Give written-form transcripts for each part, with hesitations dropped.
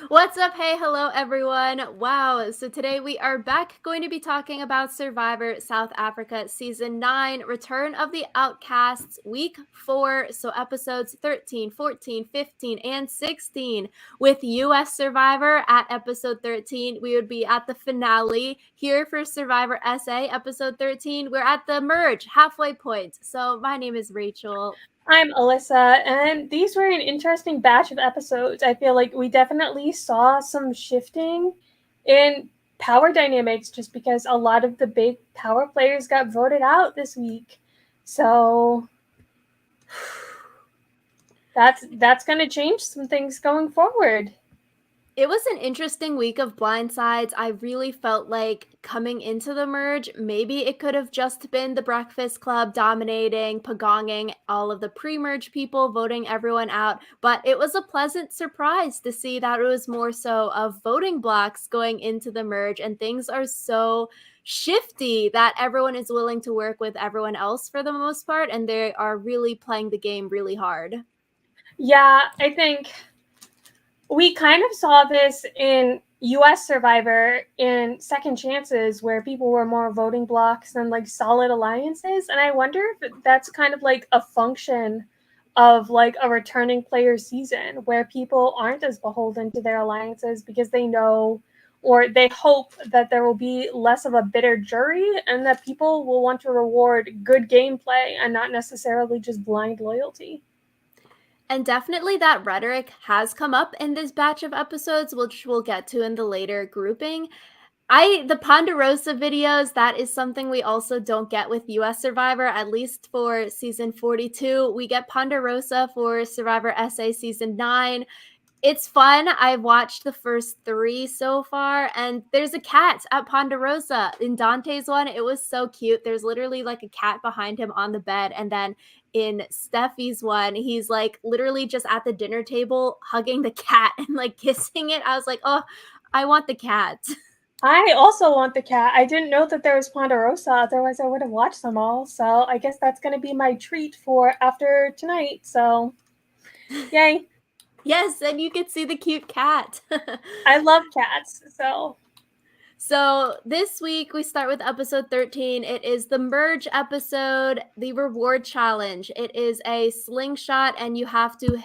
What's up? Hey, hello everyone. Wow. So today we are back going to be talking about Survivor South Africa Season 9, Return of the Outcasts, Week 4. So episodes 13, 14, 15, and 16. With US Survivor at episode 13, we would be at the finale. Here for Survivor SA, episode 13, we're at the merge, halfway point. So my name is Rachel. I'm Alyssa, and these were an interesting batch of episodes. I feel like we definitely saw some shifting in power dynamics just because a lot of the big power players got voted out this week. So that's going to change some things going forward. It was an interesting week of blindsides. I really felt like coming into the merge, maybe it could have just been the Breakfast Club dominating, pagonging all of the pre-merge people, voting everyone out. But it was a pleasant surprise to see that it was more so of voting blocks going into the merge, and things are so shifty that everyone is willing to work with everyone else for the most part, and they are really playing the game really hard. Yeah, I think we kind of saw this in US Survivor in Second Chances where people were more voting blocks than like solid alliances. And I wonder if that's kind of like a function of like a returning player season where people aren't as beholden to their alliances because they know or they hope that there will be less of a bitter jury and that people will want to reward good gameplay and not necessarily just blind loyalty. And definitely that rhetoric has come up in this batch of episodes, which we'll get to in the later grouping. The Ponderosa videos, that is something we also don't get with US Survivor, at least for season 42. We get Ponderosa for Survivor SA season 9. It's fun. I've watched the first 3 so far, and there's a cat at Ponderosa. In Dante's one, it was so cute. There's literally like a cat behind him on the bed, and then in Steffi's one, he's like literally just at the dinner table hugging the cat and like kissing it. I was like, oh, I want the cat. I also want the cat. I didn't know that there was Ponderosa, otherwise I would have watched them all. So I guess that's going to be my treat for after tonight. So, yay. Yes, and you could see the cute cat. I love cats. So, So this week we start with episode 13. It is the merge episode, the reward challenge. It is a slingshot, and you have to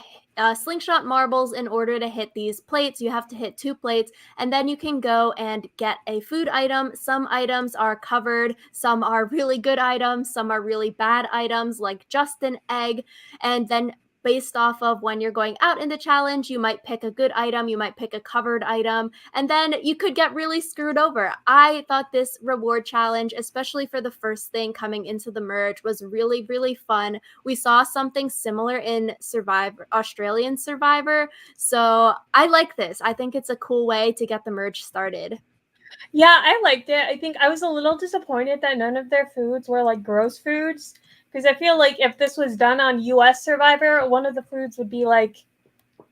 slingshot marbles in order to hit these plates. You have to hit 2 plates, and then you can go and get a food item. Some items are covered, some are really good items, some are really bad items, like just an egg. And then based off of when you're going out in the challenge, you might pick a good item, you might pick a covered item, and then you could get really screwed over. I thought this reward challenge, especially for the first thing coming into the merge, was really, really fun. We saw something similar in Australian Survivor. So I like this. I think it's a cool way to get the merge started. yeah, I liked it. I think I was a little disappointed that none of their foods were like gross foods because I feel like if this was done on US Survivor, one of the foods would be like,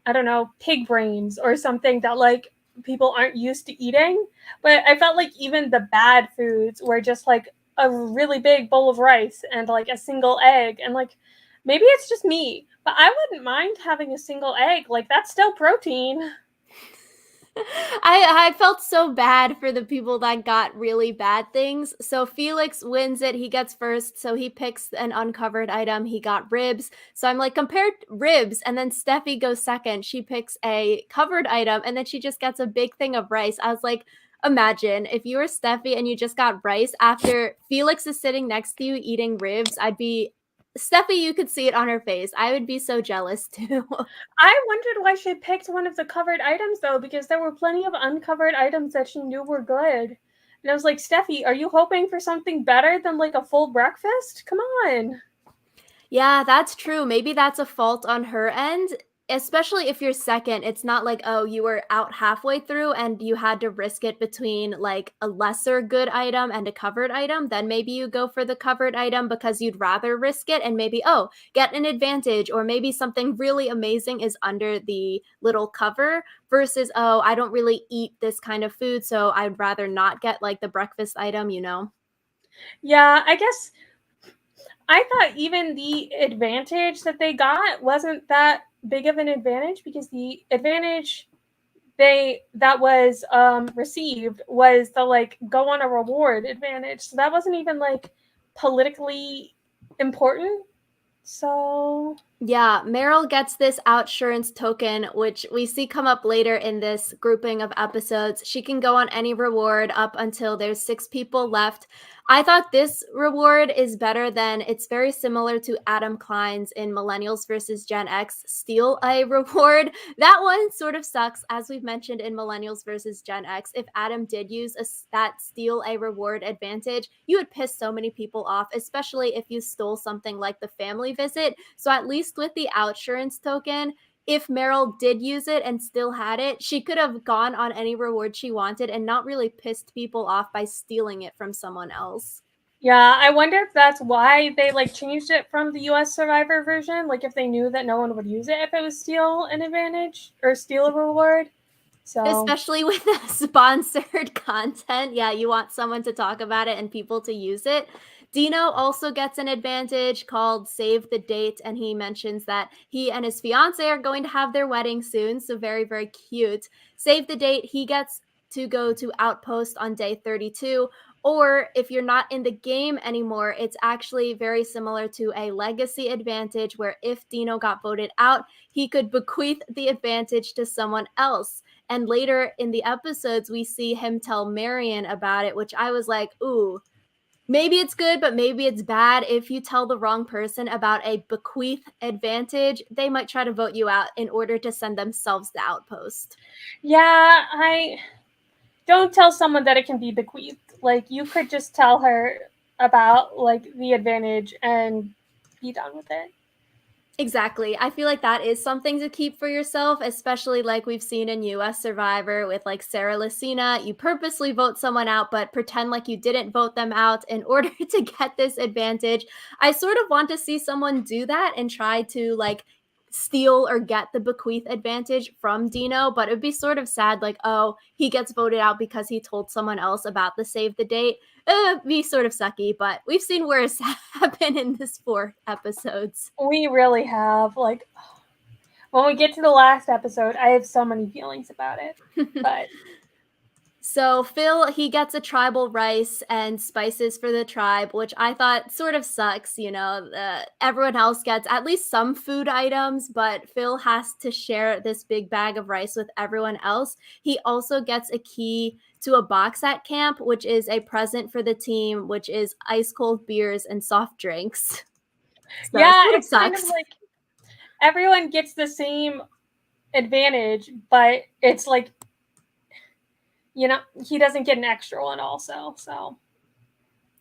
I don't know, pig brains or something that like people aren't used to eating. But I felt like even the bad foods were just like a really big bowl of rice and like a single egg. And like maybe it's just me, but I wouldn't mind having a single egg. Like that's still protein. I felt so bad for the people that got really bad things. So Felix wins it. He gets first. So he picks an uncovered item. He got ribs. So I'm like, compared ribs. And then Steffi goes second. She picks a covered item, and then she just gets a big thing of rice. I was like, imagine if you were Steffi and you just got rice after Felix is sitting next to you eating ribs. I'd be Steffi, you could see it on her face. I would be so jealous too. I wondered why she picked one of the covered items though, because there were plenty of uncovered items that she knew were good. And I was like, Steffi, are you hoping for something better than like a full breakfast? Come on. Yeah, that's true. Maybe that's a fault on her end, especially if you're second. It's not like, oh, you were out halfway through and you had to risk it between like a lesser good item and a covered item. Then maybe you go for the covered item because you'd rather risk it and maybe, oh, get an advantage, or maybe something really amazing is under the little cover versus, oh, I don't really eat this kind of food, so I'd rather not get like the breakfast item. Yeah, I guess I thought even the advantage that they got wasn't that big of an advantage because the advantage that was received was the like go on a reward advantage. So that wasn't even like politically important. So Yeah, Meryl gets this outsurance token, which we see come up later in this grouping of episodes. She can go on any reward up until there's 6 people left. I thought this reward is better than it's very similar to Adam Klein's in Millennials versus Gen X steal a reward. That one sort of sucks, as we've mentioned in Millennials versus Gen X. If Adam did use that steal a reward advantage, you would piss so many people off, especially if you stole something like the family visit. So at least with the outsurance token, if Meryl did use it and still had it, she could have gone on any reward she wanted and not really pissed people off by stealing it from someone else. yeah, I wonder if that's why they like changed it from the US Survivor version. Like if they knew that no one would use it if it was steal an advantage or steal a reward. So Especially with the sponsored content. Yeah, you want someone to talk about it and people to use it. Dino also gets an advantage called Save the Date, and he mentions that he and his fiance are going to have their wedding soon. So, very, very cute. Save the Date, he gets to go to Outpost on day 32. Or if you're not in the game anymore, it's actually very similar to a legacy advantage where if Dino got voted out, he could bequeath the advantage to someone else. And later in the episodes, we see him tell Marion about it, which I was like, ooh, maybe it's good, but maybe it's bad. If you tell the wrong person about a bequeath advantage, they might try to vote you out in order to send themselves the outpost. yeah, I don't tell someone that it can be bequeathed. Like you could just tell her about like the advantage and be done with it. Exactly. I feel like that is something to keep for yourself, especially like we've seen in US Survivor with like Sarah Lucina. You purposely vote someone out, but pretend like you didn't vote them out in order to get this advantage. I sort of want to see someone do that and try to like steal or get the bequeath advantage from Dino, but it would be sort of sad, like, oh, he gets voted out because he told someone else about the save the date. Be sort of sucky, but we've seen worse happen in this 4 episodes. We really have. Like when we get to the last episode, I have so many feelings about it. But So Phil, he gets a tribal rice and spices for the tribe, which I thought sort of sucks. Everyone else gets at least some food items, but Phil has to share this big bag of rice with everyone else. He also gets a key to a box at camp, which is a present for the team, which is ice cold beers and soft drinks. So it yeah, sort of it's kind of sucks. like everyone gets the same advantage, but it's like he doesn't get an extra one also. So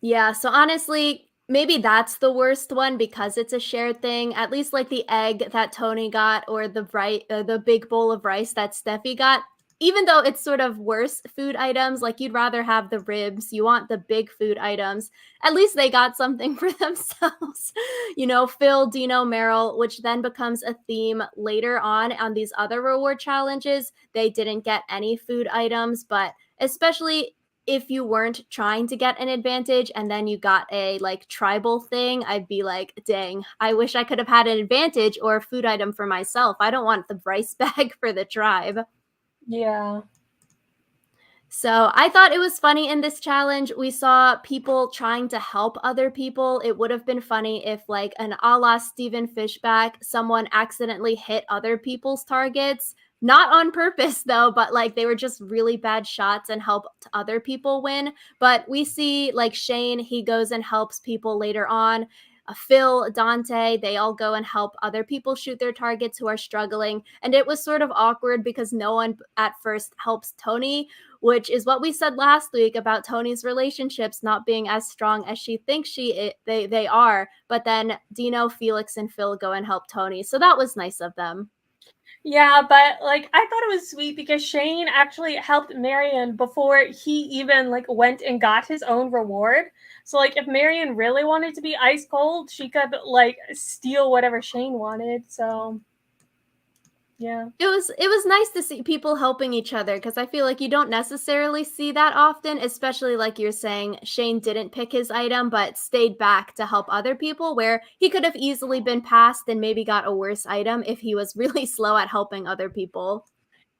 Yeah, so honestly, maybe that's the worst one because it's a shared thing. At least like the egg that Tony got or the big bowl of rice that Steffi got. Even though it's sort of worse food items, like you'd rather have the ribs, you want the big food items. At least they got something for themselves. Phil, Dino, Meryl, which then becomes a theme later on these other reward challenges. They didn't get any food items, but especially if you weren't trying to get an advantage and then you got a like tribal thing, I'd be like, dang, I wish I could have had an advantage or a food item for myself. I don't want the rice bag for the tribe. yeah. So I thought it was funny in this challenge. We saw people trying to help other people. It would have been funny if, like, an a la Stephen Fishback, someone accidentally hit other people's targets. Not on purpose, though, but like they were just really bad shots and helped other people win. But we see, like, Shane, he goes and helps people later on. Phil, Dante, they all go and help other people shoot their targets who are struggling. And it was sort of awkward because no one at first helps Tony, which is what we said last week about Tony's relationships not being as strong as she thinks they are. But then Dino, Felix, and Phil go and help Tony. So that was nice of them. Yeah, but like I thought it was sweet because Shane actually helped Marion before he even like went and got his own reward. So like if Marion really wanted to be ice cold, she could like steal whatever Shane wanted. So yeah. It was nice to see people helping each other because I feel like you don't necessarily see that often, especially like you're saying Shane didn't pick his item but stayed back to help other people where he could have easily been passed and maybe got a worse item if he was really slow at helping other people.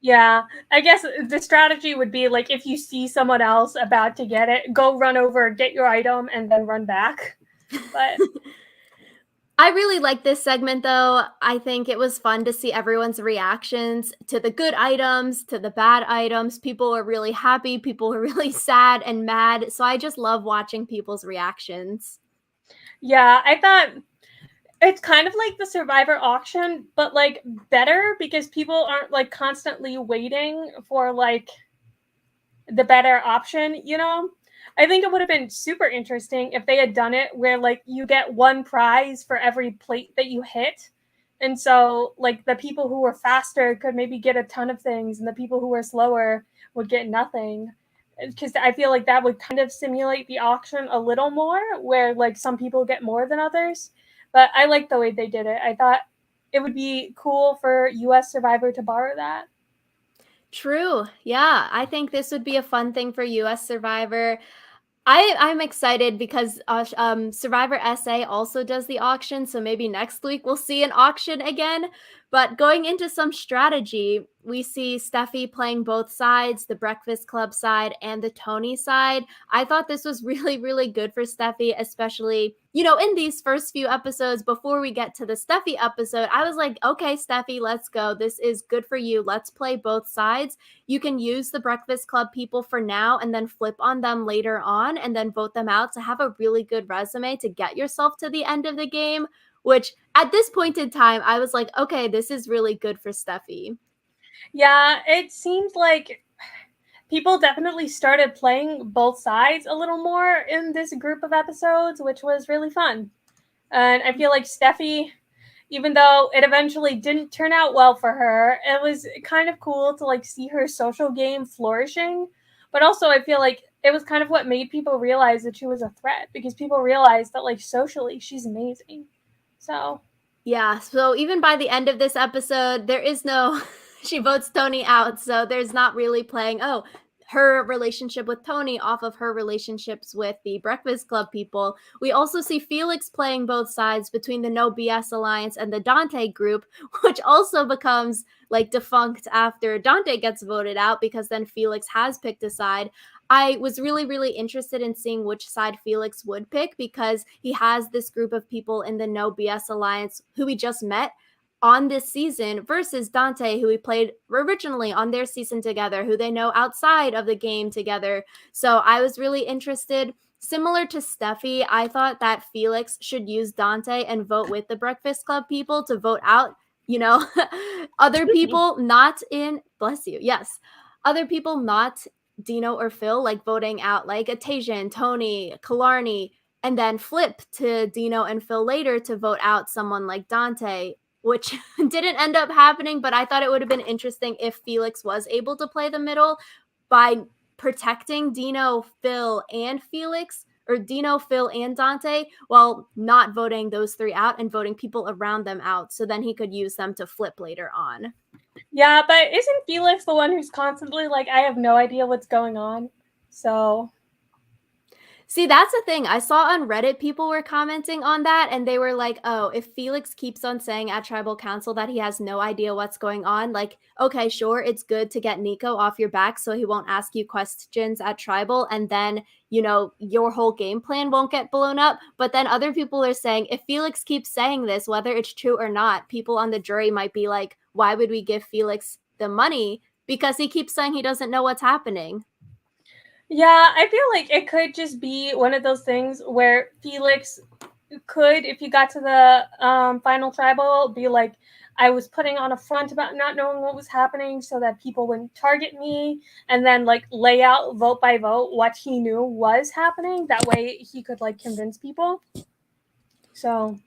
Yeah, I guess the strategy would be like if you see someone else about to get it, go run over, get your item, and then run back. But I really like this segment though. I think it was fun to see everyone's reactions to the good items, to the bad items. People were really happy, people were really sad and mad. So I just love watching people's reactions. yeah, I thought it's kind of like the Survivor auction, but like better because people aren't like constantly waiting for like the better option, you know? I think it would have been super interesting if they had done it where like you get one prize for every plate that you hit. And so like the people who were faster could maybe get a ton of things and the people who were slower would get nothing. Because I feel like that would kind of simulate the auction a little more, where like some people get more than others. But I like the way they did it. I thought it would be cool for US Survivor to borrow that. True. Yeah, I think this would be a fun thing for US Survivor. I'm excited because Survivor SA also does the auction, so maybe next week we'll see an auction again. But going into some strategy, we see Steffi playing both sides, the Breakfast Club side and the Tony side. I thought this was really, really good for Steffi, especially, in these first few episodes before we get to the Steffi episode. I was like, okay, Steffi, let's go. This is good for you. Let's play both sides. You can use the Breakfast Club people for now and then flip on them later on and then vote them out to have a really good resume to get yourself to the end of the game, which at this point in time, I was like, okay, this is really good for Steffi. Yeah, it seems like people definitely started playing both sides a little more in this group of episodes, which was really fun. And I feel like Steffi, even though it eventually didn't turn out well for her, it was kind of cool to like see her social game flourishing. But also I feel like it was kind of what made people realize that she was a threat, because people realized that like socially she's amazing. So Yeah, so even by the end of this episode, there is no she votes Tony out, so there's not really playing, oh, her relationship with Tony off of her relationships with the Breakfast Club people. We also see Felix playing both sides between the No BS Alliance and the Dante group, which also becomes like defunct after Dante gets voted out because then Felix has picked a side. I was really, really interested in seeing which side Felix would pick because he has this group of people in the No BS Alliance who we just met on this season versus Dante, who we played originally on their season together, who they know outside of the game together. So I was really interested. Similar to Steffi, I thought that Felix should use Dante and vote with the Breakfast Club people to vote out, other people not in, bless you, yes, other people not Dino or Phil, like voting out like a Tajian, Tony, Killarney, and then flip to Dino and Phil later to vote out someone like Dante, which didn't end up happening, but I thought it would have been interesting if Felix was able to play the middle by protecting Dino, Phil, and Felix, or Dino, Phil, and Dante, while not voting those three out and voting people around them out. So then he could use them to flip later on. yeah, but isn't Felix the one who's constantly like, I have no idea what's going on? So See, that's the thing. I saw on Reddit people were commenting on that, and they were like, oh, if Felix keeps on saying at Tribal Council that he has no idea what's going on, like, okay, sure, it's good to get Nico off your back so he won't ask you questions at Tribal, and then, your whole game plan won't get blown up. But then other people are saying, if Felix keeps saying this, whether it's true or not, people on the jury might be like, why would we give Felix the money? Because he keeps saying he doesn't know what's happening. yeah, I feel like it could just be one of those things where Felix could, if you got to the final tribal, be like, I was putting on a front about not knowing what was happening so that people wouldn't target me, and then like lay out vote by vote what he knew was happening. That way he could like convince people. So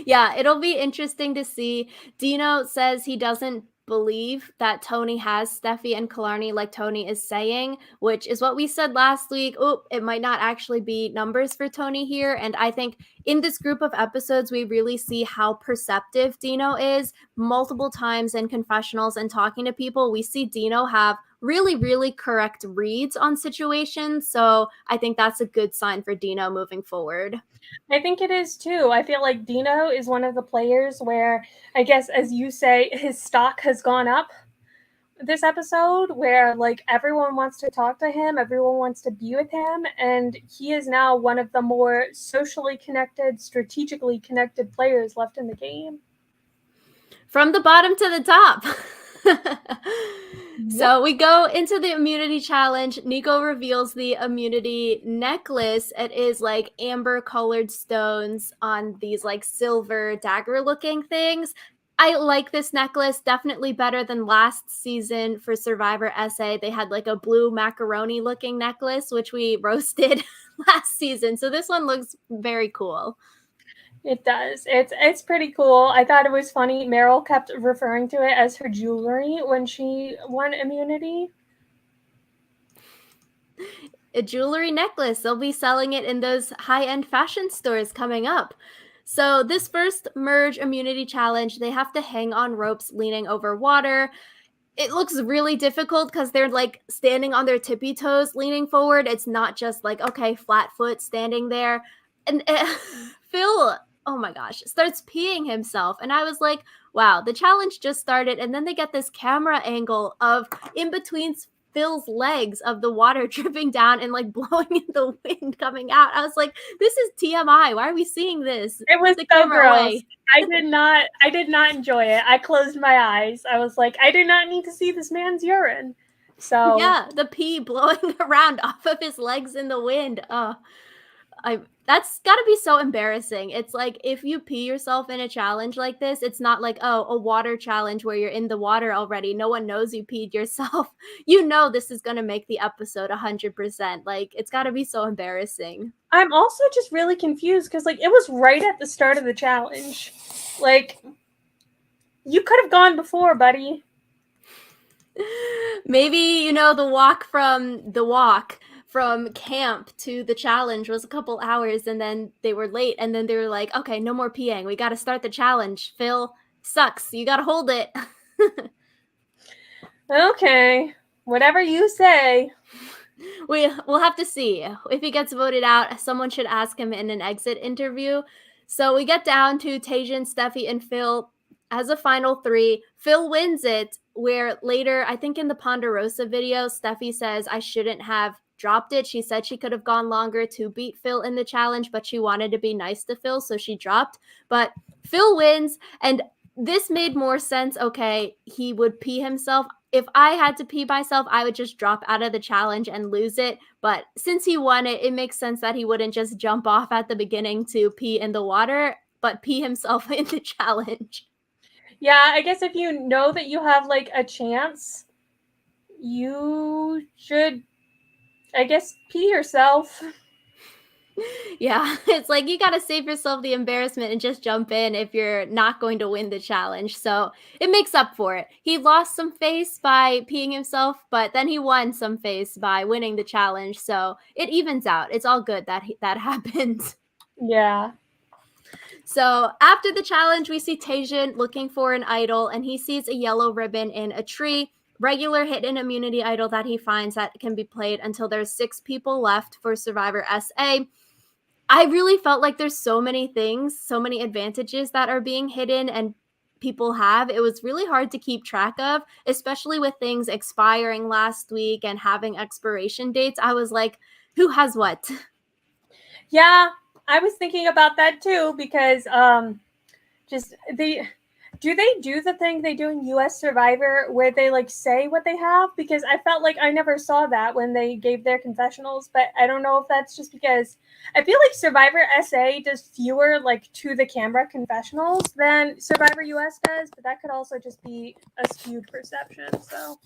Yeah, it'll be interesting to see. Dino says he doesn't believe that Tony has Steffi and Killarney like Tony is saying, which is what we said last week. Oh, it might not actually be numbers for Tony here. And I think in this group of episodes, we really see how perceptive Dino is. Multiple times in confessionals and talking to people, we see Dino have really, really correct reads on situations. So I think that's a good sign for Dino moving forward. I think it is too. I feel like Dino is one of the players where, I guess, as you say, his stock has gone up this episode, where like everyone wants to talk to him, everyone wants to be with him, and he is now one of the more socially connected, strategically connected players left in the game. From the bottom to the top. Yep. So we go into the immunity challenge. Nico reveals the immunity necklace. It is like amber colored stones on these like silver dagger looking things. I like this necklace definitely better than last season for Survivor SA. They had like a blue macaroni looking necklace, which we roasted last season. So this one looks very cool. It does. It's pretty cool. I thought it was funny. Meryl kept referring to it as her jewelry when she won immunity. A jewelry necklace. They'll be selling it in those high-end fashion stores coming up. So this first merge immunity challenge, they have to hang on ropes leaning over water. It looks really difficult because they're like standing on their tippy toes leaning forward. It's not just like, okay, flat foot standing there. And Phil, oh my gosh, starts peeing himself. And I was like, wow, the challenge just started. And then they get this camera angle of in between Phil's legs of the water dripping down and like blowing in the wind coming out. I was like, this is TMI. Why are we seeing this? It was Put the so camera gross. away. I did not enjoy it. I closed my eyes. I was like, I do not need to see this man's urine. So yeah, the pee blowing around off of his legs in the wind. That's got to be so embarrassing. It's like if you pee yourself in a challenge like this, it's not like, oh, a water challenge where you're in the water already. No one knows you peed yourself. You know this is going to make the episode 100%. Like it's got to be so embarrassing. I'm also just really confused because like it was right at the start of the challenge. Like you could have gone before, buddy. Maybe, the walk from camp to the challenge was a couple hours and then they were late and then they were like, okay, no more peeing. We got to start the challenge. Phil sucks. You got to hold it. Okay, whatever you say. We'll have to see. If he gets voted out, someone should ask him in an exit interview. So we get down to Tajian, Steffi, and Phil as a final three. Phil wins it, where later, I think in the Ponderosa video, Steffi says, I shouldn't have dropped it. She said she could have gone longer to beat Phil in the challenge, but she wanted to be nice to Phil, so she dropped. But Phil wins, and this made more sense. Okay, he would pee himself. If I had to pee myself, I would just drop out of the challenge and lose it. But since he won it, it makes sense that he wouldn't just jump off at the beginning to pee in the water, but pee himself in the challenge. Yeah, I guess if you know that you have like a chance, you should, I guess, pee yourself. Yeah, it's like you got to save yourself the embarrassment and just jump in if you're not going to win the challenge. So it makes up for it. He lost some face by peeing himself, but then he won some face by winning the challenge. So it evens out. It's all good that that happened. Yeah. So after the challenge, we see Tajian looking for an idol and he sees a yellow ribbon in a tree. Regular hidden immunity idol that he finds that can be played until there's 6 people left for Survivor SA. I really felt like there's so many things, so many advantages that are being hidden and people have. It was really hard to keep track of, especially with things expiring last week and having expiration dates. I was like, who has what? Yeah, I was thinking about that too because just do they do the thing they do in US Survivor where they like say what they have? Because I felt like I never saw that when they gave their confessionals, but I don't know if that's just because I feel like Survivor SA does fewer like to the camera confessionals than Survivor US does, but that could also just be a skewed perception. So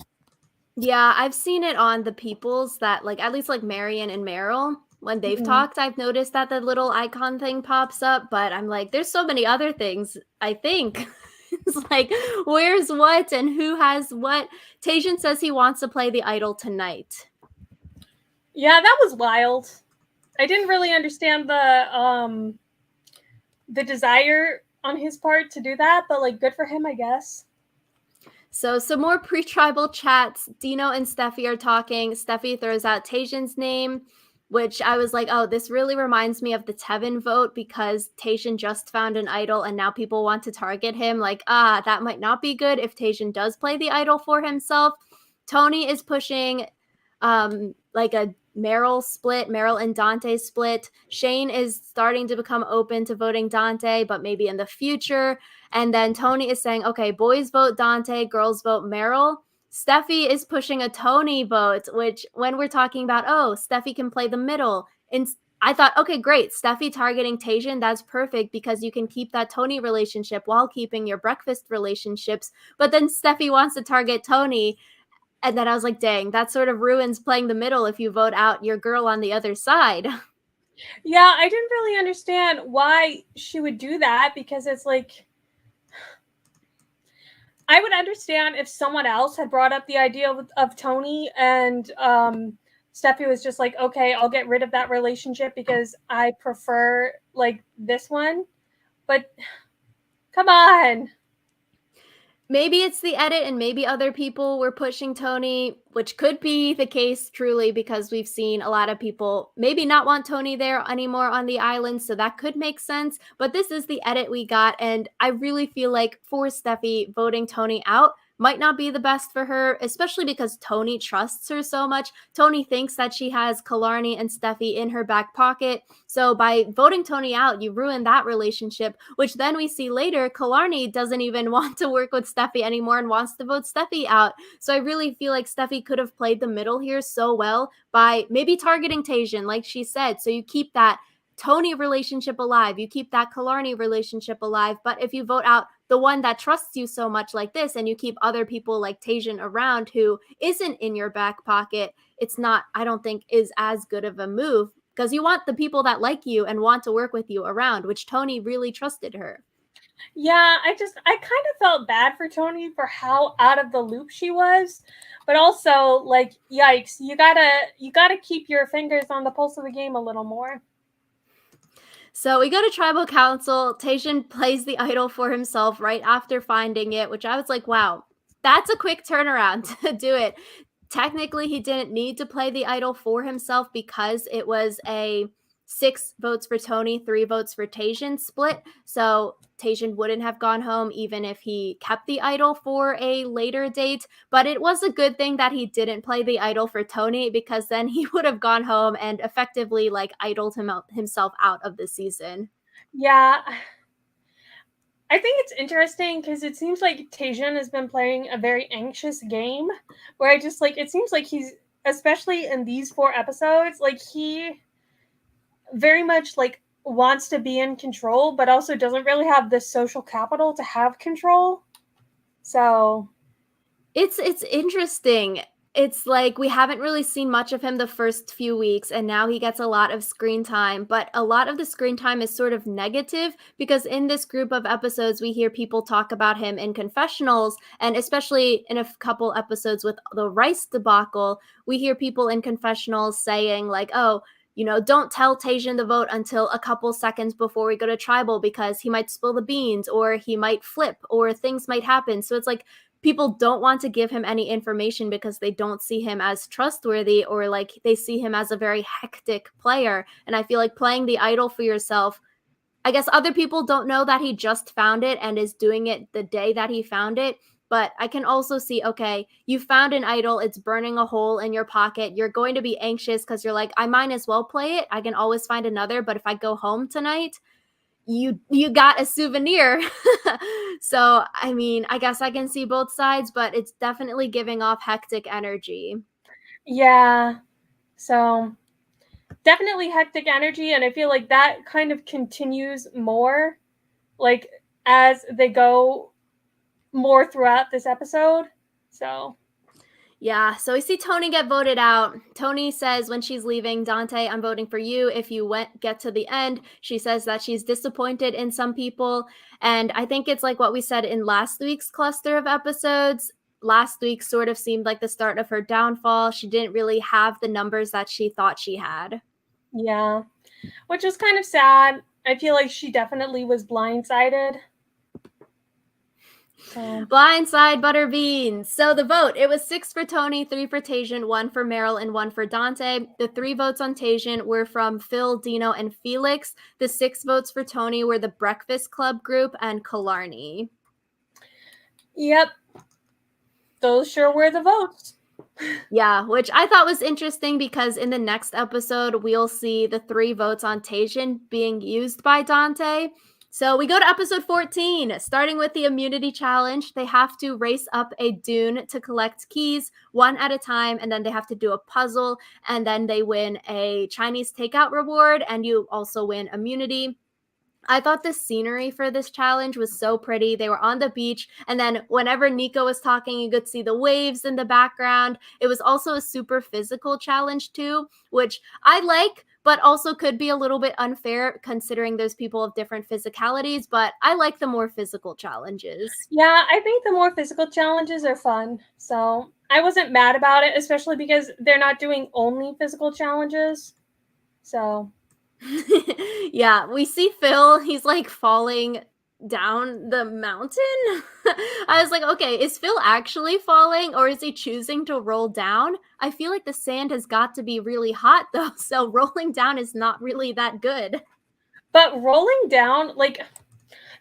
Yeah, I've seen it on the peoples that like at least like Marion and Meryl when they've talked, I've noticed that the little icon thing pops up, but I'm like, there's so many other things, I think. It's like, where's what and who has what? Tajian says he wants to play the idol tonight. yeah, that was wild. I didn't really understand the desire on his part to do that, but like good for him, I guess. So some more pre-tribal chats. Dino and Steffi are talking. Steffi throws out Tajian's name, which I was like, oh, this really reminds me of the Tevin vote because Tajian just found an idol and now people want to target him. Like, that might not be good if Tajian does play the idol for himself. Tony is pushing like a Meryl and Dante split. Shane is starting to become open to voting Dante, but maybe in the future. And then Tony is saying, okay, boys vote Dante, girls vote Meryl. Steffi is pushing a Tony vote, which when we're talking about, oh, Steffi can play the middle. And I thought, okay, great. Steffi targeting Tajian, that's perfect because you can keep that Tony relationship while keeping your breakfast relationships. But then Steffi wants to target Tony. And then I was like, dang, that sort of ruins playing the middle if you vote out your girl on the other side. Yeah, I didn't really understand why she would do that because it's like, I would understand if someone else had brought up the idea of Tony and Steffi was just like, okay, I'll get rid of that relationship because I prefer like this one. But come on. Maybe it's the edit and maybe other people were pushing Tony, which could be the case truly because we've seen a lot of people maybe not want Tony there anymore on the island, so that could make sense. But this is the edit we got, and I really feel like for Steffi, voting Tony out might not be the best for her, especially because Tony trusts her so much. Tony thinks that she has Killarney and Steffi in her back pocket. So by voting Tony out, you ruin that relationship, which then we see later, Killarney doesn't even want to work with Steffi anymore and wants to vote Steffi out. So I really feel like Steffi could have played the middle here so well by maybe targeting Tajian, like she said. So you keep that Tony relationship alive, you keep that Killarney relationship alive. But if you vote out the one that trusts you so much like this and you keep other people like Tajian around who isn't in your back pocket, it's not, I don't think, is as good of a move because you want the people that like you and want to work with you around, which Tony really trusted her. Yeah, I kind of felt bad for Tony for how out of the loop she was, but also like yikes, you gotta keep your fingers on the pulse of the game a little more. So we go to tribal council. Tajian plays the idol for himself right after finding it, which I was like, wow, that's a quick turnaround to do it. Technically, he didn't need to play the idol for himself because it was a 6 votes for Tony, 3 votes for Tajian split. So Tajian wouldn't have gone home even if he kept the idol for a later date. But it was a good thing that he didn't play the idol for Tony because then he would have gone home and effectively like idled himself out of the season. Yeah, I think it's interesting because it seems like Tajian has been playing a very anxious game where I just like it seems like he's especially in these 4 episodes like he very much like wants to be in control but also doesn't really have the social capital to have control. So It's interesting. It's like we haven't really seen much of him the first few weeks, and now he gets a lot of screen time, but a lot of the screen time is sort of negative because in this group of episodes, we hear people talk about him in confessionals, and especially in a couple episodes with the Rice debacle, we hear people in confessionals saying, like, oh, don't tell Tajian the vote until a couple seconds before we go to tribal because he might spill the beans or he might flip or things might happen. So it's like people don't want to give him any information because they don't see him as trustworthy or like they see him as a very hectic player. And I feel like playing the idol for yourself, I guess other people don't know that he just found it and is doing it the day that he found it. But I can also see, okay, you found an idol, it's burning a hole in your pocket. You're going to be anxious because you're like, I might as well play it. I can always find another. But if I go home tonight, you got a souvenir. So I mean, I guess I can see both sides, but it's definitely giving off hectic energy. yeah, so definitely hectic energy and I feel like that kind of continues more like as they go more throughout this episode. So Yeah, so we see Tony get voted out. Tony says when she's leaving, Dante, I'm voting for you. If you get to the end, she says that she's disappointed in some people. And I think it's like what we said in last week's cluster of episodes. Last week sort of seemed like the start of her downfall. She didn't really have the numbers that she thought she had. yeah, which is kind of sad. I feel like she definitely was blindsided. So Blindside Butterbeans. So the vote, it was 6 for Tony, 3 for Tajian, 1 for Meryl, and 1 for Dante. The 3 votes on Tajian were from Phil, Dino, and Felix. The 6 votes for Tony were the Breakfast Club group and Killarney. yep, those sure were the votes. Yeah, which I thought was interesting because in the next episode, we'll see the 3 votes on Tajian being used by Dante. So we go to episode 14, starting with the immunity challenge. They have to race up a dune to collect keys one at a time, and then they have to do a puzzle, and then they win a Chinese takeout reward, and you also win immunity. I thought the scenery for this challenge was so pretty. They were on the beach, and then whenever Nico was talking, you could see the waves in the background. It was also a super physical challenge, too, which I like, but also could be a little bit unfair considering those people have different physicalities. But I like the more physical challenges. Yeah, I think the more physical challenges are fun. So I wasn't mad about it, especially because they're not doing only physical challenges. So Yeah, we see Phil. He's like falling down the mountain. I was like, okay, is Phil actually falling or is he choosing to roll down? I feel like the sand has got to be really hot though, so rolling down is not really that good. but rolling down, like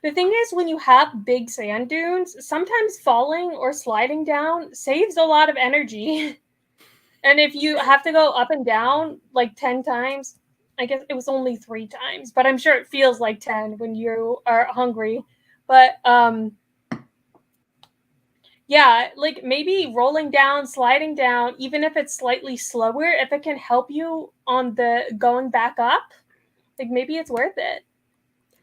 the thing is, when you have big sand dunes, sometimes falling or sliding down saves a lot of energy. And if you have to go up and down like 10 times, I guess it was only 3 times, but I'm sure it feels like 10 when you are hungry. But yeah, like maybe rolling down, sliding down, even if it's slightly slower, if it can help you on the going back up, like maybe it's worth it.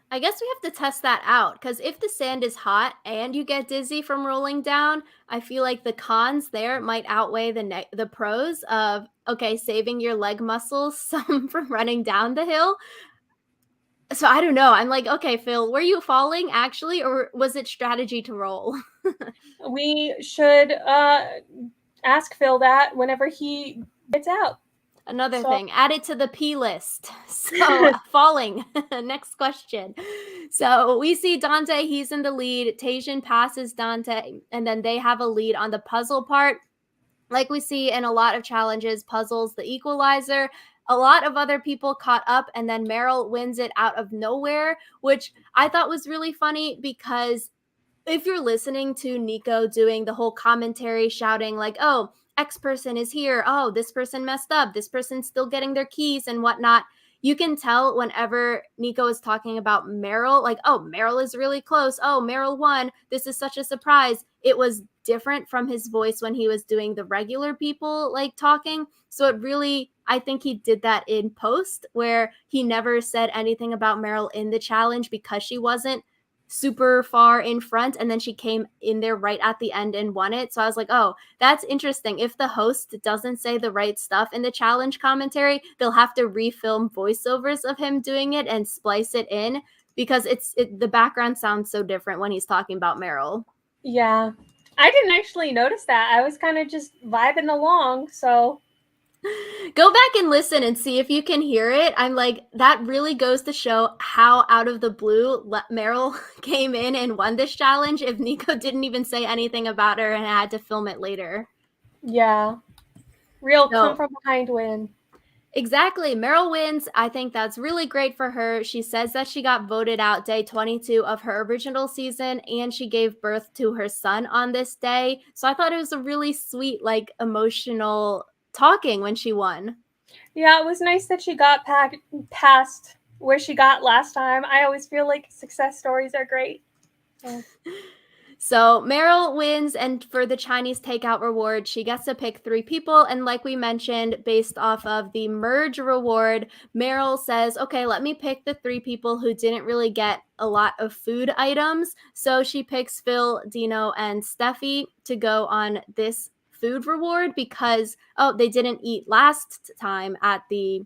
I guess we have to test that out because if the sand is hot and you get dizzy from rolling down, I feel like the cons there might outweigh the pros of okay, saving your leg muscles some from running down the hill. So I don't know. I'm like, okay, Phil, were you falling actually, or was it strategy to roll? We should ask Phil that whenever he gets out. Another So thing, add it to the P list. So falling. Next question. So we see Dante, he's in the lead. Tajian passes Dante, and then they have a lead on the puzzle part. Like we see in a lot of challenges, puzzles, the equalizer. A lot of other people caught up, and then Meryl wins it out of nowhere, which I thought was really funny because if you're listening to Nico doing the whole commentary, shouting like, oh, X person is here. Oh, this person messed up. This person's still getting their keys and whatnot. You can tell whenever Nico is talking about Meryl, like, oh, Meryl is really close. Oh, Meryl won. This is such a surprise. It was different from his voice when he was doing the regular people like talking. So it really, I think he did that in post where he never said anything about Meryl in the challenge because she wasn't super far in front, and then she came in there right at the end and won it. So I was like, oh, that's interesting. If the host doesn't say the right stuff in the challenge commentary, they'll have to refilm voiceovers of him doing it and splice it in because the background sounds so different when he's talking about Meryl. yeah, I didn't actually notice that. I was kind of just vibing along. So Go back and listen and see if you can hear it. I'm like, that really goes to show how out of the blue Meryl came in and won this challenge if Nico didn't even say anything about her and had to film it later. yeah, real come So from behind win. exactly. Meryl wins. I think that's really great for her. She says that she got voted out day 22 of her original season and she gave birth to her son on this day. So I thought it was a really sweet, like emotional talking when she won. Yeah, it was nice that she got past where she got last time. I always feel like success stories are great. So. So Meryl wins, and for the Chinese takeout reward, she gets to pick 3 people. And like we mentioned, based off of the merge reward, Meryl says, okay, let me pick the 3 people who didn't really get a lot of food items. So she picks Phil, Dino, and Steffi to go on this food reward because, oh, they didn't eat last time at the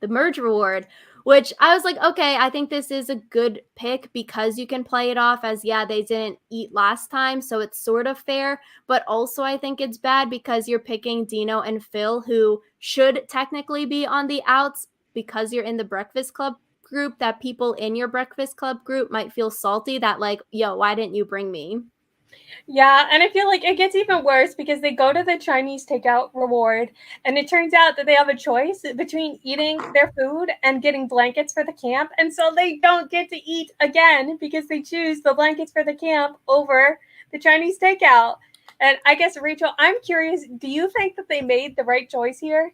merge reward, which I was like, okay, I think this is a good pick because you can play it off as, yeah, they didn't eat last time, so it's sort of fair. But also, I think it's bad because you're picking Dino and Phil, who should technically be on the outs because you're in the Breakfast Club group, that people in your Breakfast Club group might feel salty that, like, yo, why didn't you bring me? Yeah, and I feel like it gets even worse because they go to the Chinese takeout reward, and it turns out that they have a choice between eating their food and getting blankets for the camp, and so they don't get to eat again because they choose the blankets for the camp over the Chinese takeout. And I guess, Rachel, I'm curious, do you think that they made the right choice here?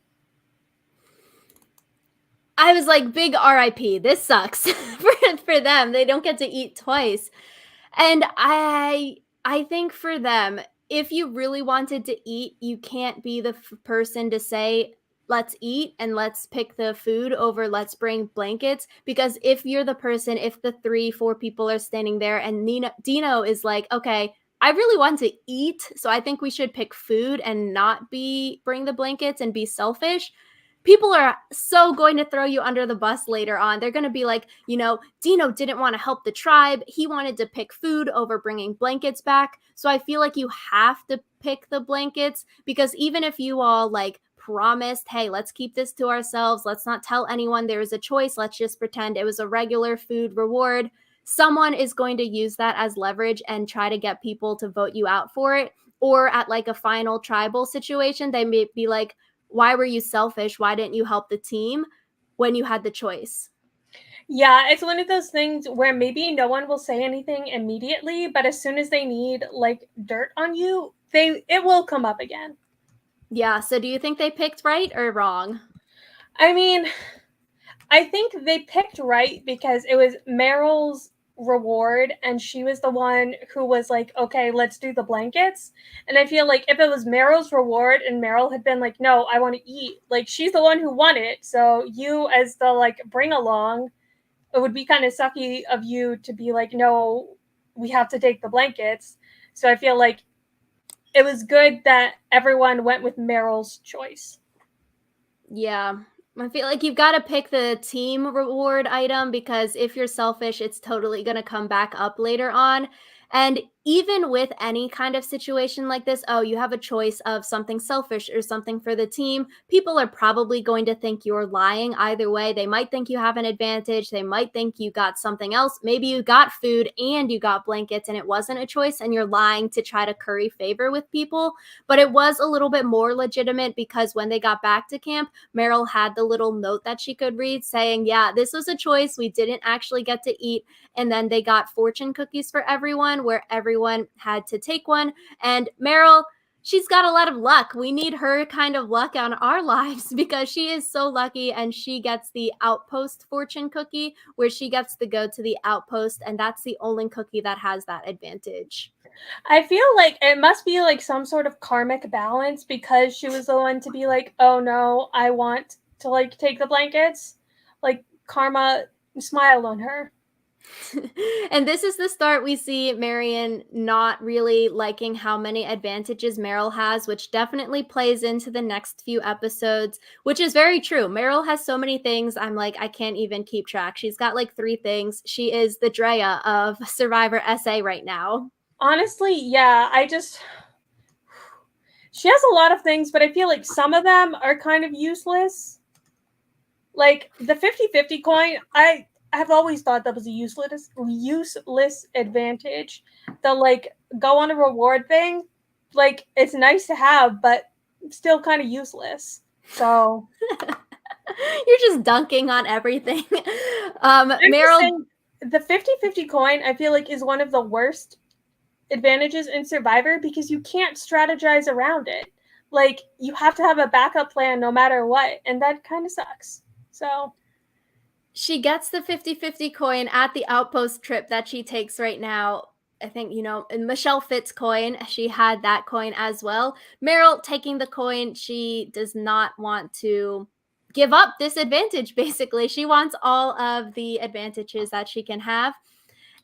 I was like, big RIP. This sucks for them. They don't get to eat twice. And I think for them, if you really wanted to eat, you can't be the person to say, let's eat and let's pick the food over let's bring blankets. Because if you're the person, if the 3, 4 people are standing there and Dino is like, okay, I really want to eat, so I think we should pick food and not bring the blankets and be selfish. People are so going to throw you under the bus later on. They're going to be like, Dino didn't want to help the tribe. He wanted to pick food over bringing blankets back. So I feel like you have to pick the blankets, because even if you all like promised, hey, let's keep this to ourselves, let's not tell anyone there is a choice, let's just pretend it was a regular food reward, someone is going to use that as leverage and try to get people to vote you out for it. Or at like a final tribal situation, they may be like, why were you selfish? Why didn't you help the team when you had the choice? Yeah, it's one of those things where maybe no one will say anything immediately, but as soon as they need like dirt on you, it will come up again. Yeah, so do you think they picked right or wrong? I mean, I think they picked right because it was Meryl's reward and she was the one who was like, okay, let's do the blankets. And I feel like if it was Meryl's reward and Meryl had been like, no, I want to eat, like she's the one who won it. So you as the like bring along, it would be kind of sucky of you to be like, no, we have to take the blankets. So I feel like it was good that everyone went with Meryl's choice. Yeah. I feel like you've got to pick the team reward item, because if you're selfish, it's totally going to come back up later on. And even with any kind of situation like this, oh, you have a choice of something selfish or something for the team, people are probably going to think you're lying either way. They might think you have an advantage. They might think you got something else. Maybe you got food and you got blankets and it wasn't a choice and you're lying to try to curry favor with people. But it was a little bit more legitimate because when they got back to camp, Meryl had the little note that she could read saying, yeah, this was a choice. We didn't actually get to eat. And then they got fortune cookies for everyone, where everyone had to take one. And Meryl, she's got a lot of luck. We need her kind of luck on our lives because she is so lucky, and she gets the outpost fortune cookie where she gets to go to the outpost, and that's the only cookie that has that advantage. I feel like it must be like some sort of karmic balance because she was the one to be like, oh no, I want to like take the blankets. Like karma smiled on her. And this is the start we see Marion not really liking how many advantages Meryl has, which definitely plays into the next few episodes, which is very true. Meryl has so many things. I'm like, I can't even keep track. She's got like 3 things. She is the Drea of Survivor SA right now. Honestly, yeah, she has a lot of things, but I feel like some of them are kind of useless. Like the 50-50 coin, I have always thought that was a useless advantage. The like go on a reward thing, like it's nice to have, but still kind of useless. So You're just dunking on everything. I'm just Meryl, saying the 50-50 coin I feel like is one of the worst advantages in Survivor because you can't strategize around it. Like you have to have a backup plan no matter what, and that kind of sucks. So she gets the 50-50 coin at the outpost trip that she takes right now. I think, in Michelle Fitz coin, she had that coin as well. Meryl taking the coin, she does not want to give up this advantage, basically. She wants all of the advantages that she can have.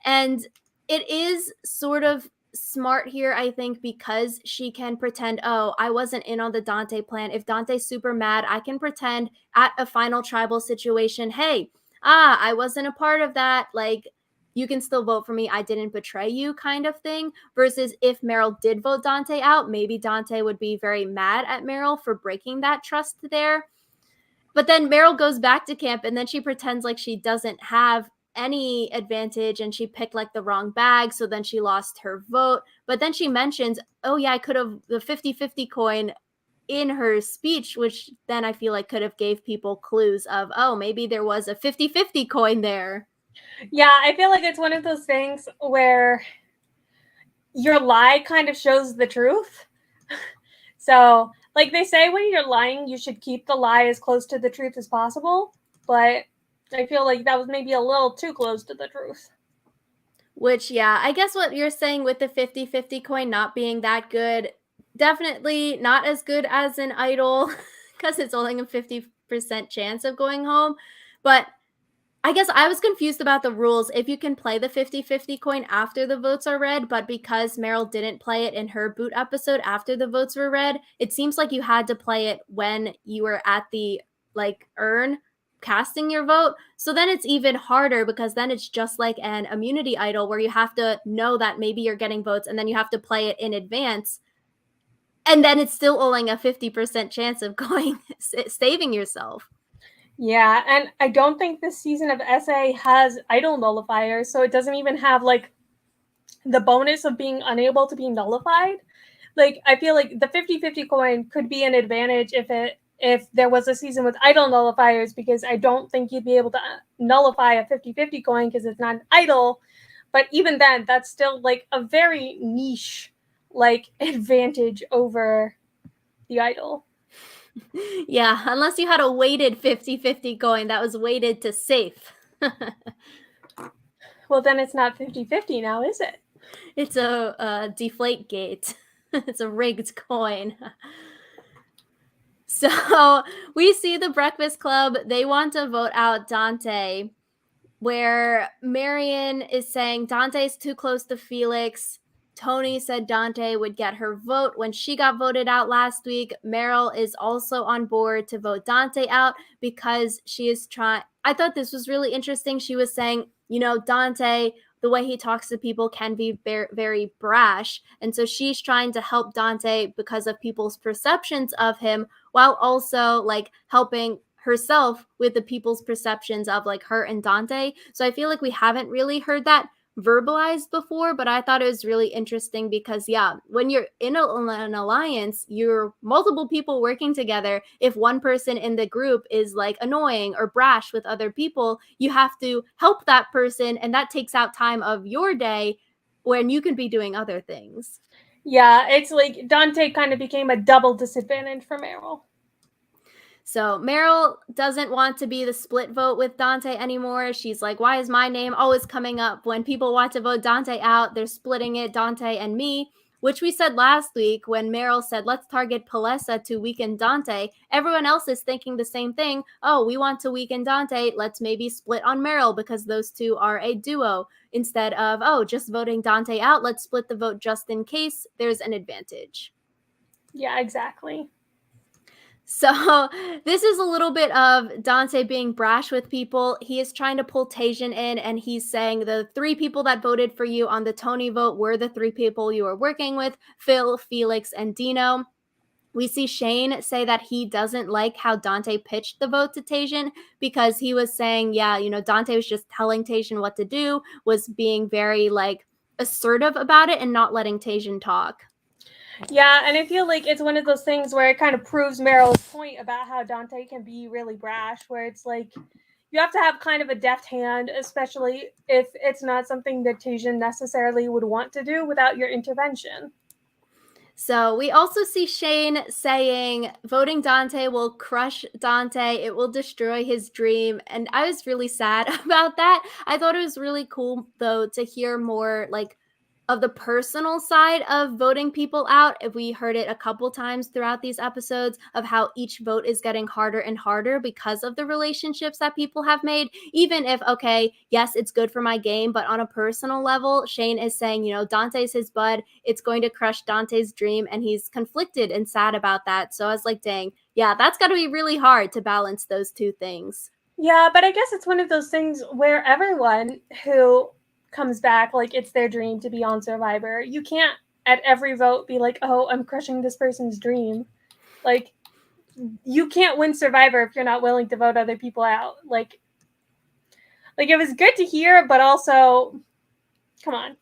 And it is sort of smart here, I think, because she can pretend, oh, I wasn't in on the Dante plan. If Dante's super mad, I can pretend at a final tribal situation, hey, I wasn't a part of that. Like, you can still vote for me. I didn't betray you, kind of thing. Versus if Meryl did vote Dante out, maybe Dante would be very mad at Meryl for breaking that trust there. But then Meryl goes back to camp and then she pretends like she doesn't have any advantage and she picked like the wrong bag, so then she lost her vote. But then she mentions, oh yeah, I could have the 50-50 coin in her speech, which then I feel like could have gave people clues of, oh, maybe there was a 50-50 coin there. Yeah, I feel like it's one of those things where your lie kind of shows the truth. So, like they say, when you're lying, you should keep the lie as close to the truth as possible. But I feel like that was maybe a little too close to the truth. Which, yeah, I guess what you're saying with the 50-50 coin not being that good, definitely not as good as an idol, because it's only a 50% chance of going home. But I guess I was confused about the rules. If you can play the 50-50 coin after the votes are read, but because Meryl didn't play it in her boot episode after the votes were read, it seems like you had to play it when you were at the like urn casting your vote. So then it's even harder because then it's just like an immunity idol where you have to know that maybe you're getting votes and then you have to play it in advance. And then it's still only a 50% chance of going saving yourself. Yeah, and I don't think this season of SA has idol nullifiers, so it doesn't even have like the bonus of being unable to be nullified. Like I feel like the 50-50 coin could be an advantage if there was a season with idol nullifiers, because I don't think you'd be able to nullify a 50-50 coin because it's not an idol. But even then, that's still like a very niche like advantage over the idol. Yeah, unless you had a weighted 50-50 coin that was weighted to safe. Well, then it's not 50-50 now, is it? It's a deflate gate. It's a rigged coin. So we see the Breakfast Club. They want to vote out Dante, where Marion is saying Dante's too close to Felix. Tony said Dante would get her vote when she got voted out last week. Meryl is also on board to vote Dante out because she is trying. I thought this was really interesting. She was saying, you know, Dante, the way he talks to people can be very, very brash. And so she's trying to help Dante because of people's perceptions of him while also like helping herself with the people's perceptions of like her and Dante. So I feel like we haven't really heard that verbalized before, but I thought it was really interesting because yeah, when you're in an alliance, you're multiple people working together. If one person in the group is like annoying or brash with other people, you have to help that person, and that takes out time of your day when you can be doing other things. Yeah, it's like Dante kind of became a double disadvantage for Meryl. So Meryl doesn't want to be the split vote with Dante anymore. She's like, why is my name always coming up when people want to vote Dante out? They're splitting it, Dante and me, which we said last week when Meryl said, let's target Palessa to weaken Dante. Everyone else is thinking the same thing. Oh, we want to weaken Dante. Let's maybe split on Meryl because those two are a duo. Instead of, oh, just voting Dante out, let's split the vote just in case there's an advantage. Yeah, exactly. So this is a little bit of Dante being brash with people. He is trying to pull Tajian in, and he's saying the 3 people that voted for you on the Tony vote were the 3 people you were working with, Phil, Felix, and Dino. We see Shane say that he doesn't like how Dante pitched the vote to Tajian because he was saying, yeah, you know, Dante was just telling Tajian what to do, was being very like assertive about it and not letting Tajian talk. Yeah, and I feel like it's one of those things where it kind of proves Meryl's point about how Dante can be really brash, where it's like you have to have kind of a deft hand, especially if it's not something that Tajian necessarily would want to do without your intervention. So we also see Shane saying voting Dante will crush Dante. It will destroy his dream. And I was really sad about that. I thought it was really cool, though, to hear more like of the personal side of voting people out. If we heard it a couple times throughout these episodes of how each vote is getting harder and harder because of the relationships that people have made. Even if, okay, yes, it's good for my game, but on a personal level, Shane is saying, you know, Dante's his bud. It's going to crush Dante's dream, and he's conflicted and sad about that. So I was like, dang, yeah, that's got to be really hard to balance those two things. Yeah, but I guess it's one of those things where everyone who comes back, like it's their dream to be on Survivor. You can't at every vote be like, oh, I'm crushing this person's dream. Like, you can't win Survivor if you're not willing to vote other people out. Like, Like, it was good to hear, but also, come on.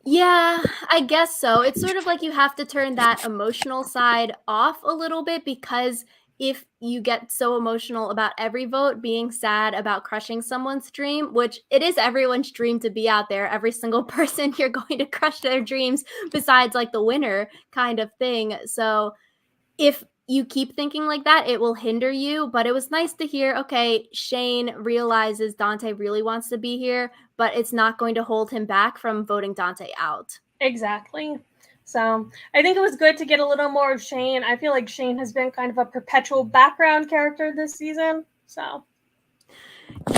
Yeah, I guess so. It's sort of like you have to turn that emotional side off a little bit, because if you get so emotional about every vote being sad about crushing someone's dream, which it is everyone's dream to be out there, every single person you're going to crush their dreams besides like the winner kind of thing. So if you keep thinking like that, it will hinder you. But it was nice to hear, okay, Shane realizes Dante really wants to be here, but it's not going to hold him back from voting Dante out. Exactly. So I think it was good to get a little more of Shane. I feel like Shane has been kind of a perpetual background character this season. So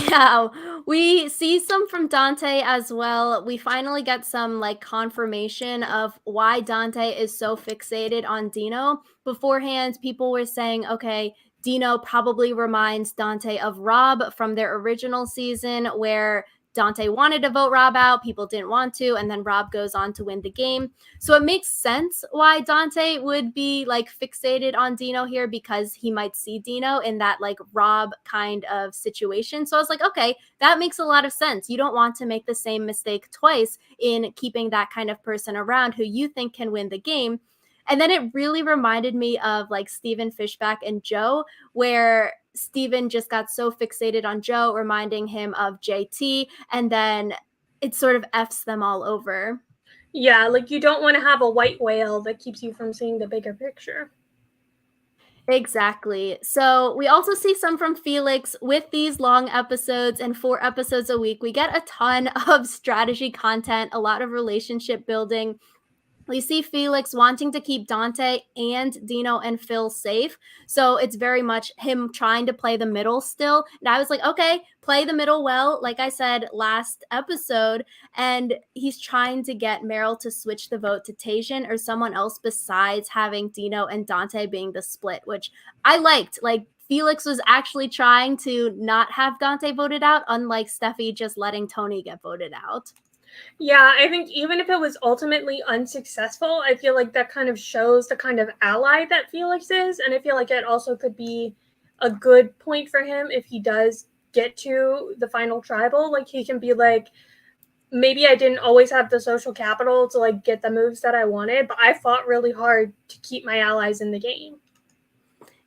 Yeah, we see some from Dante as well. We finally get some like confirmation of why Dante is so fixated on Dino. Beforehand, people were saying, okay, Dino probably reminds Dante of Rob from their original season, where Dante wanted to vote Rob out, people didn't want to, and then Rob goes on to win the game. So it makes sense why Dante would be like fixated on Dino here, because he might see Dino in that like Rob kind of situation. So I was like, okay, that makes a lot of sense. You don't want to make the same mistake twice in keeping that kind of person around who you think can win the game. And then it really reminded me of like Steven Fishback and Joe, where Steven just got so fixated on Joe, reminding him of JT, and then it sort of F's them all over. yeah, like you don't want to have a white whale that keeps you from seeing the bigger picture. Exactly. So we also see some from Felix with these long episodes and 4 episodes a week. We get a ton of strategy content, a lot of relationship building. We see Felix wanting to keep Dante and Dino and Phil safe. So it's very much him trying to play the middle still. And I was like, okay, play the middle well, like I said last episode. And he's trying to get Meryl to switch the vote to Tajian or someone else besides having Dino and Dante being the split, which I liked. Like, Felix was actually trying to not have Dante voted out, unlike Steffi just letting Tony get voted out. Yeah, I think even if it was ultimately unsuccessful, I feel like that kind of shows the kind of ally that Felix is. And I feel like it also could be a good point for him if he does get to the final tribal. Like, he can be like, maybe I didn't always have the social capital to like get the moves that I wanted, but I fought really hard to keep my allies in the game.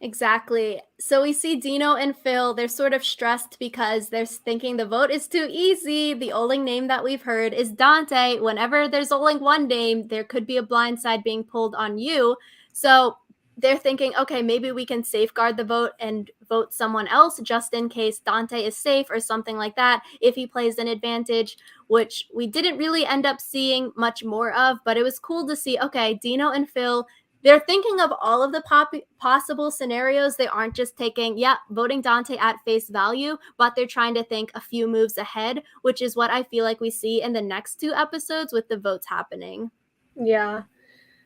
Exactly. So we see Dino and Phil, they're sort of stressed because they're thinking the vote is too easy. The only name that we've heard is Dante. Whenever there's only one name, there could be a blind side being pulled on you. So they're thinking, okay, maybe we can safeguard the vote and vote someone else just in case Dante is safe or something like that if he plays an advantage, which we didn't really end up seeing much more of. But it was cool to see, okay, Dino and Phil, they're thinking of all of the possible scenarios. They aren't just taking, yeah, voting Dante at face value, but they're trying to think a few moves ahead, which is what I feel like we see in the next 2 episodes with the votes happening. Yeah.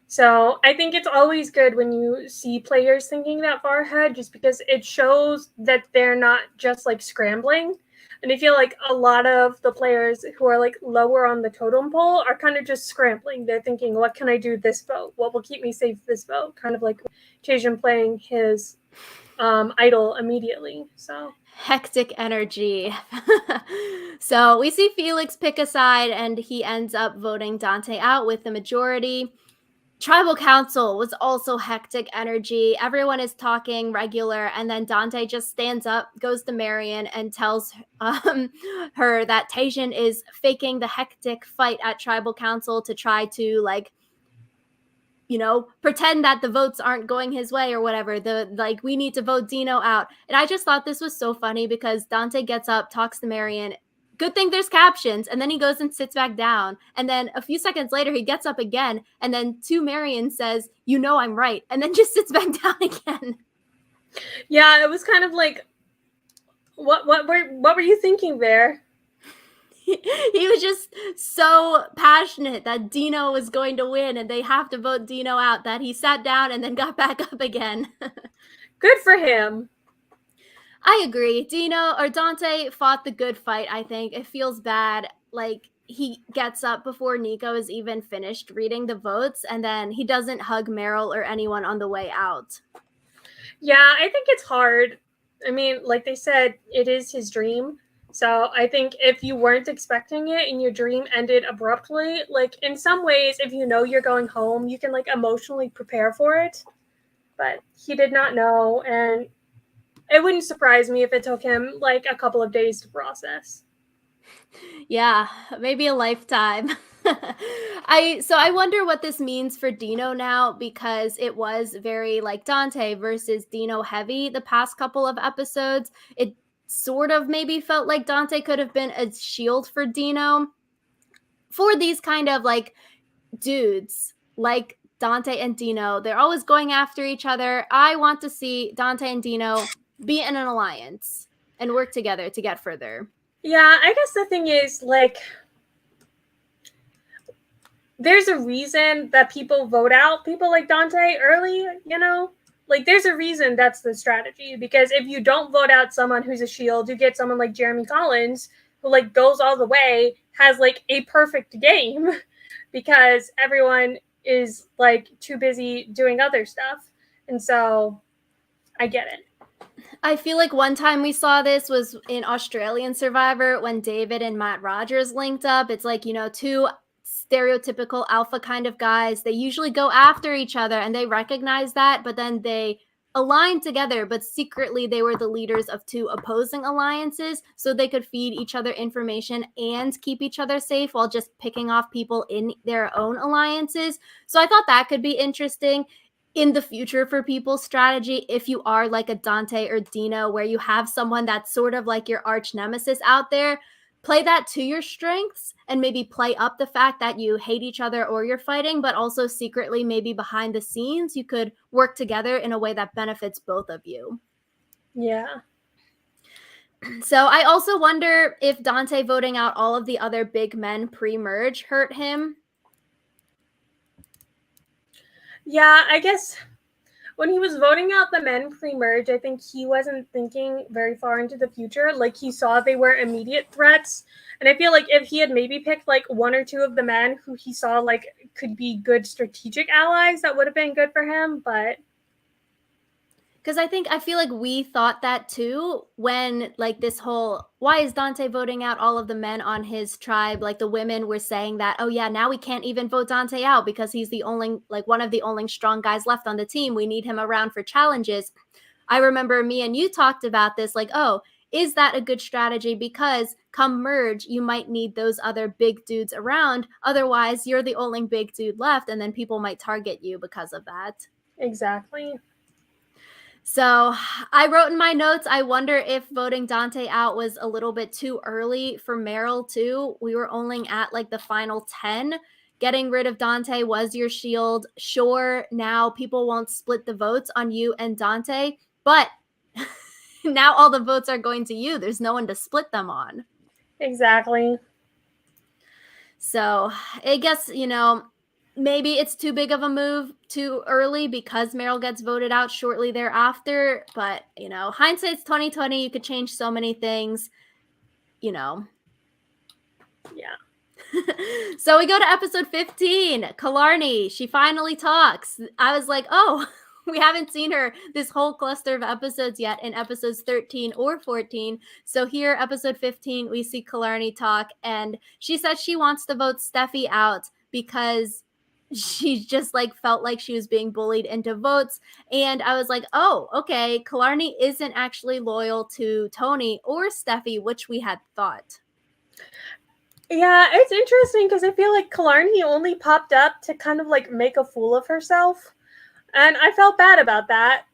So I think it's always good when you see players thinking that far ahead, just because it shows that they're not just like scrambling. And I feel like a lot of the players who are like lower on the totem pole are kind of just scrambling. They're thinking, what can I do this vote? What will keep me safe this vote? Kind of like Tajian playing his idol immediately. So Hectic energy. So we see Felix pick a side and he ends up voting Dante out with the majority. Tribal Council was also hectic energy. Everyone is talking regular, and then Dante just stands up, goes to Marion, and tells her that Tajian is faking the hectic fight at Tribal Council to try to, like, pretend that the votes aren't going his way or whatever. Like, we need to vote Dino out. And I just thought this was so funny because Dante gets up, talks to Marion. Good thing there's captions. And then he goes and sits back down. And then a few seconds later, he gets up again. And then to Marion says, I'm right. And then just sits back down again. yeah, it was kind of like, what were you thinking there? He was just so passionate that Dino was going to win and they have to vote Dino out that he sat down and then got back up again. Good for him. I agree. Dante fought the good fight, I think. It feels bad. Like, he gets up before Nico is even finished reading the votes, and then he doesn't hug Meryl or anyone on the way out. Yeah, I think it's hard. I mean, like they said, it is his dream. So I think if you weren't expecting it and your dream ended abruptly, like in some ways, if you know you're going home, you can like emotionally prepare for it. But he did not know, and it wouldn't surprise me if it took him like a couple of days to process. Yeah, maybe a lifetime. I wonder what this means for Dino now, because it was very like Dante versus Dino heavy the past couple of episodes. It sort of maybe felt like Dante could have been a shield for Dino for these kind of like dudes like Dante and Dino. They're always going after each other. I want to see Dante and Dino be in an alliance and work together to get further. Yeah, I guess the thing is, like, there's a reason that people vote out people like Dante early, you know? Like, there's a reason that's the strategy. Because if you don't vote out someone who's a shield, you get someone like Jeremy Collins, who, like, goes all the way, has, like, a perfect game, because everyone is, like, too busy doing other stuff. And so, I get it. I feel like one time we saw this was in Australian Survivor when David and Matt Rogers linked up. It's like, two stereotypical alpha kind of guys. They usually go after each other and they recognize that, but then they align together, but secretly they were the leaders of two opposing alliances so they could feed each other information and keep each other safe while just picking off people in their own alliances. So I thought that could be interesting in the future for people's strategy if you are like a Dante or Dino where you have someone that's sort of like your arch nemesis out there. Play that to your strengths and maybe play up the fact that you hate each other or you're fighting, but also secretly, maybe behind the scenes, you could work together in a way that benefits both of you. Yeah. So I also wonder if Dante voting out all of the other big men pre-merge hurt him. Yeah, I guess when he was voting out the men pre-merge, I think he wasn't thinking very far into the future. Like, he saw they were immediate threats, and I feel like if he had maybe picked like one or two of the men who he saw like could be good strategic allies, that would have been good for him. But because I feel like we thought that too when like this whole why is Dante voting out all of the men on his tribe? Like the women were saying that, oh yeah, now we can't even vote Dante out because he's the only like one of the only strong guys left on the team. We need him around for challenges. I remember me and you talked about this, like, oh, is that a good strategy? Because come merge, you might need those other big dudes around. Otherwise, you're the only big dude left, and then people might target you because of that. exactly. So I wrote in my notes, I wonder if voting Dante out was a little bit too early for Meryl, too. We were only at like the final 10. Getting rid of Dante was your shield. Sure, now people won't split the votes on you and Dante, but now all the votes are going to you. There's no one to split them on. Exactly. So I guess, maybe it's too big of a move too early because Meryl gets voted out shortly thereafter. But, hindsight's 2020. You could change so many things, Yeah. So we go to episode 15. Killarney, she finally talks. I was like, oh, we haven't seen her this whole cluster of episodes yet in episodes 13 or 14. So here, episode 15, we see Killarney talk, and she says she wants to vote Steffi out because she just like felt like she was being bullied into votes. And I was like, oh, okay, Killarney isn't actually loyal to Tony or Steffi, which we had thought. Yeah, it's interesting because I feel like Killarney only popped up to kind of like make a fool of herself. And I felt bad about that.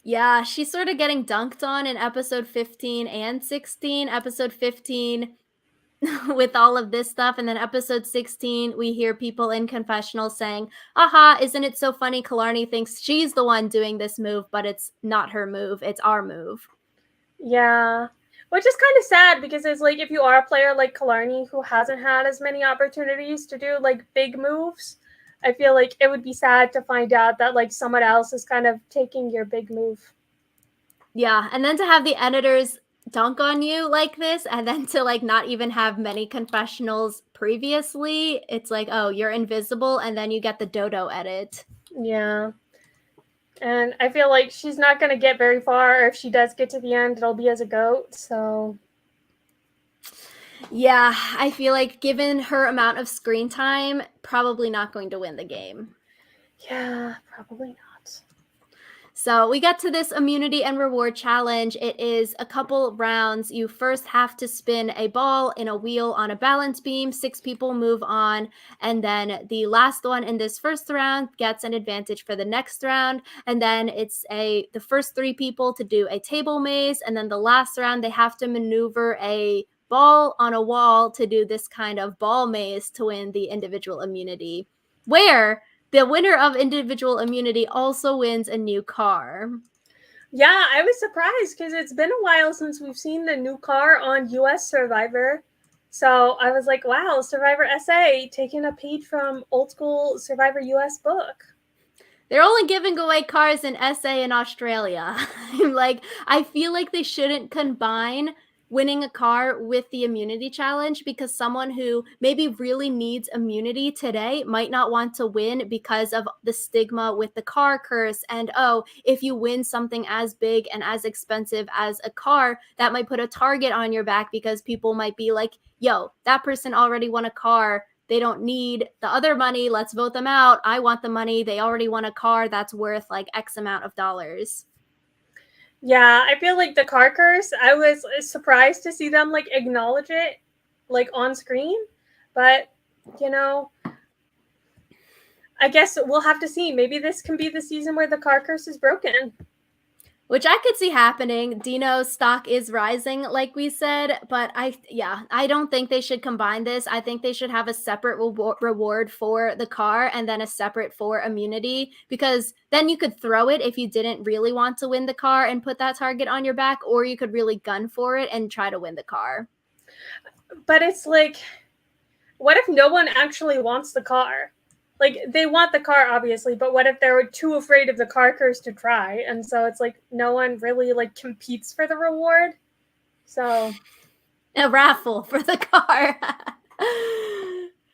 Yeah, she's sort of getting dunked on in episode 15 and 16. Episode 15 with all of this stuff, and then episode 16 we hear people in confessionals saying, aha, isn't it so funny Killarney thinks she's the one doing this move, but it's not her move, it's our move. Yeah. Which is kind of sad because it's like if you are a player like Killarney who hasn't had as many opportunities to do like big moves, I feel like it would be sad to find out that like someone else is kind of taking your big move. Yeah, and then to have the editors dunk on you like this, and then to like not even have many confessionals previously, it's like, oh, you're invisible, and then you get the dodo edit. Yeah. And I feel like she's not going to get very far. Or if she does get to the end, it'll be as a goat. So Yeah, I feel like given her amount of screen time, probably not going to win the game. yeah, probably not. So we got to this immunity and reward challenge. It is a couple rounds. You first have to spin a ball in a wheel on a balance beam. 6 people move on. And then the last one in this first round gets an advantage for the next round. And then it's the first 3 people to do a table maze. And then the last round, they have to maneuver a ball on a wall to do this kind of ball maze to win the individual immunity. Where the winner of individual immunity also wins a new car. Yeah, I was surprised because it's been a while since we've seen the new car on US Survivor. So I was like, wow, Survivor SA taking a page from old school Survivor US book. They're only giving away cars in SA and Australia. I feel like they shouldn't combine winning a car with the immunity challenge, because someone who maybe really needs immunity today might not want to win because of the stigma with the car curse. And if you win something as big and as expensive as a car, that might put a target on your back, because people might be like, yo, that person already won a car. They don't need the other money. Let's vote them out. I want the money. They already won a car that's worth like X amount of dollars. Yeah, I feel like the car curse, I was surprised to see them like acknowledge it like on screen. But, you know, I guess we'll have to see. Maybe this can be the season where the car curse is broken. Which I could see happening. Dino's stock is rising, like we said, but I don't think they should combine this. I think they should have a separate reward for the car and then a separate for immunity, because then you could throw it if you didn't really want to win the car and put that target on your back, or you could really gun for it and try to win the car. But it's like, what if no one actually wants the car? Like, they want the car, obviously, but what if they're too afraid of the car curse to try? And so it's like no one really like competes for the reward. So A raffle for the car.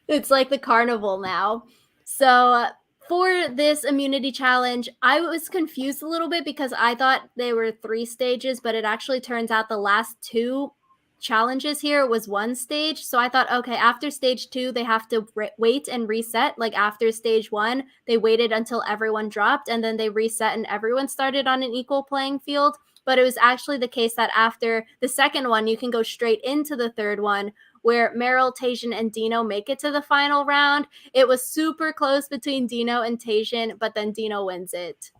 It's like the carnival now. So for this immunity challenge, I was confused a little bit because I thought there were 3 stages, but it actually turns out the last 2 challenges here was 1 stage. So I thought, okay, after stage 2, they have to wait and reset. Like after stage 1, they waited until everyone dropped, and then they reset and everyone started on an equal playing field. But it was actually the case that after the second one, you can go straight into the third one, where Meryl, Tajian, and Dino make it to the final round. It was super close between Dino and Tajian, but then Dino wins it.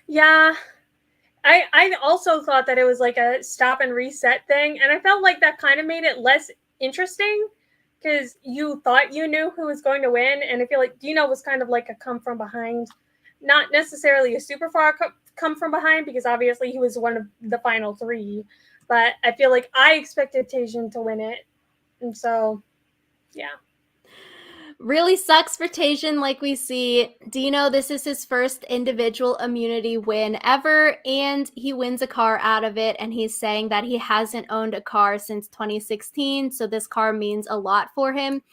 yeah, I also thought that it was like a stop and reset thing, and I felt like that kind of made it less interesting because you thought you knew who was going to win, and I feel like Dino was kind of like a come from behind, not necessarily a super far come from behind, because obviously he was one of the final 3, but I feel like I expected Tajian to win it, and so yeah. Really sucks for Tajian, like we see. Dino, this is his first individual immunity win ever, and he wins a car out of it, and he's saying that he hasn't owned a car since 2016, so this car means a lot for him.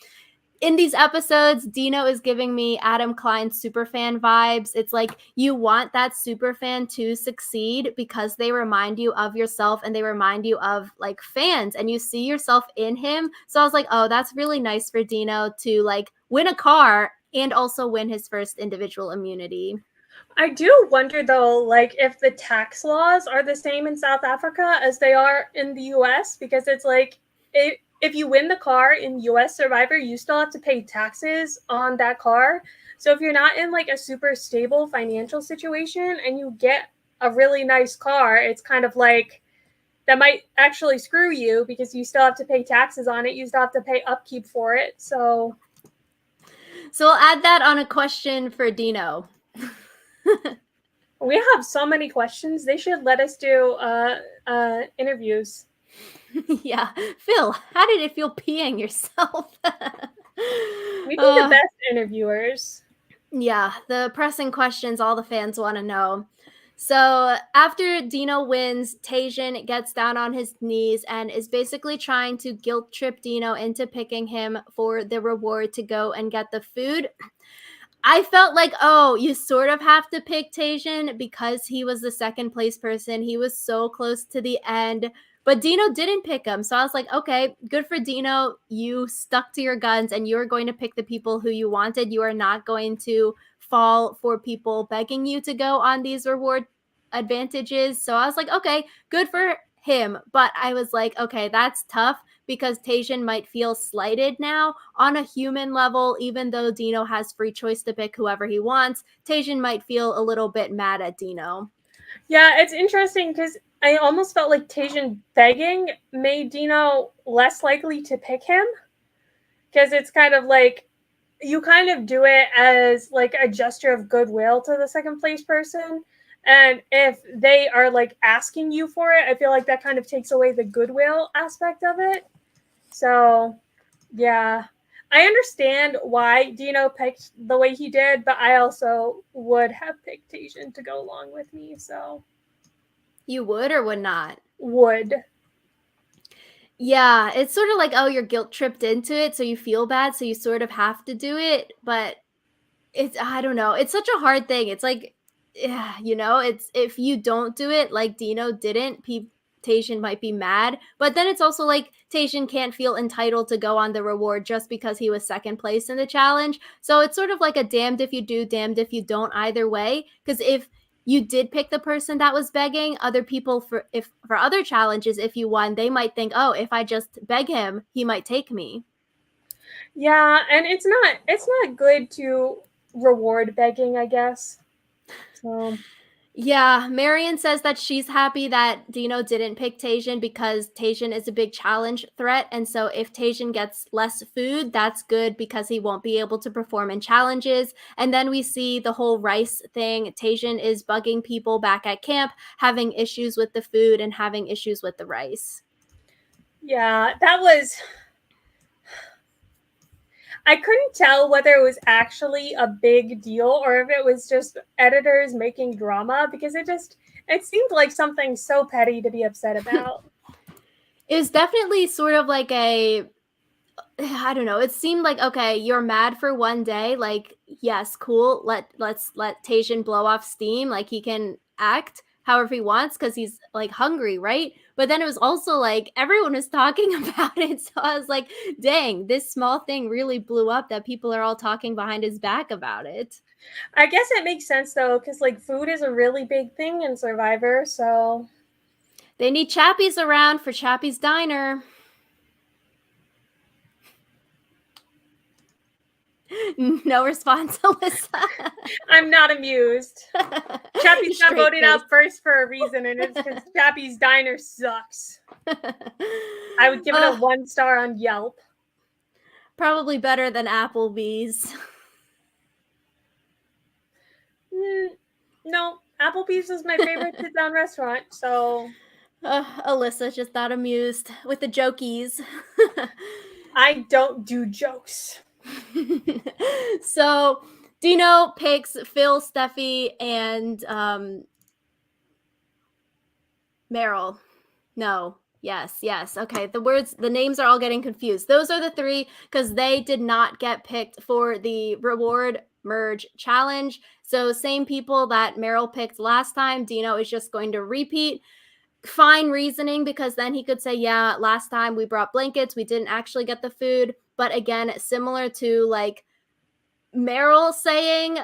In these episodes, Dino is giving me Adam Klein's superfan vibes. It's like you want that superfan to succeed because they remind you of yourself and they remind you of like fans, and you see yourself in him. So I was like, oh, that's really nice for Dino to like win a car and also win his first individual immunity. I do wonder though, like if the tax laws are the same in South Africa as they are in the US, because it's like if you win the car in US Survivor, you still have to pay taxes on that car. So if you're not in like a super stable financial situation and you get a really nice car, it's kind of like that might actually screw you because you still have to pay taxes on it. You still have to pay upkeep for it. So we'll add that on a question for Dino. we have so many questions. They should let us do interviews. Yeah. Phil, how did it feel peeing yourself? We'd be the best interviewers. Yeah, the pressing questions all the fans want to know. So after Dino wins, Tajian gets down on his knees and is basically trying to guilt trip Dino into picking him for the reward to go and get the food. I felt like, oh, you sort of have to pick Tajian because he was the second place person. He was so close to the end. But Dino didn't pick him. So I was like, okay, good for Dino. You stuck to your guns and you're going to pick the people who you wanted. You are not going to fall for people begging you to go on these reward advantages. So I was like, okay, good for him. But I was like, okay, that's tough because Tajian might feel slighted now on a human level, even though Dino has free choice to pick whoever he wants. Tajian might feel a little bit mad at Dino. Yeah, it's interesting because I almost felt like Tajian begging made Dino less likely to pick him. Because it's kind of like you kind of do it as like a gesture of goodwill to the second place person. And if they are like asking you for it, I feel like that kind of takes away the goodwill aspect of it. So, yeah. I understand why Dino picked the way he did, but I also would have picked Tajian to go along with me. So, You would or would not? would. Yeah, it's sort of like, oh, you're guilt tripped into it, so you feel bad, so you sort of have to do it. But it's, I don't know. It's such a hard thing. It's like, yeah, it's if you don't do it like Dino didn't, Tajian might be mad. But then it's also like Tajian can't feel entitled to go on the reward just because he was second place in the challenge. So it's sort of like a damned if you do, damned if you don't either way. Because if you did pick the person that was begging, other people for other challenges, if you won, they might think, oh, if I just beg him, he might take me. Yeah, and it's not good to reward begging, I guess. So Yeah, Marion says that she's happy that Dino didn't pick Tajian because Tajian is a big challenge threat. And so if Tajian gets less food, that's good because he won't be able to perform in challenges. And then we see the whole rice thing. Tajian is bugging people back at camp, having issues with the food and having issues with the rice. yeah, that was. I couldn't tell whether it was actually a big deal or if it was just editors making drama because it seemed like something so petty to be upset about. It was definitely sort of like I don't know. It seemed like, okay, you're mad for one day. Like, yes, cool. Let's let Tajian blow off steam. Like he can act however he wants because he's like hungry, right? But then it was also like everyone was talking about it. So I was like, dang, this small thing really blew up that people are all talking behind his back about it. I guess it makes sense though, because like food is a really big thing in Survivor. So They need Chappies around for Chappie's Diner. No response, Alyssa. I'm not amused. Chappie's got voted face. out first for a reason, and it's because Chappie's Diner sucks. I would give it a 1 star on Yelp. Probably better than Applebee's. No, Applebee's is my favorite sit-down restaurant, so Alyssa's just not amused with the jokies. I don't do jokes. So Dino picks Phil, Steffi, and Meryl. No. Yes. Okay. The names are all getting confused. Those are the three because they did not get picked for the reward merge challenge. So same people that Meryl picked last time, Dino is just going to repeat. Fine reasoning because then he could say, yeah, last time we brought blankets, we didn't actually get the food. But again, similar to like Meryl saying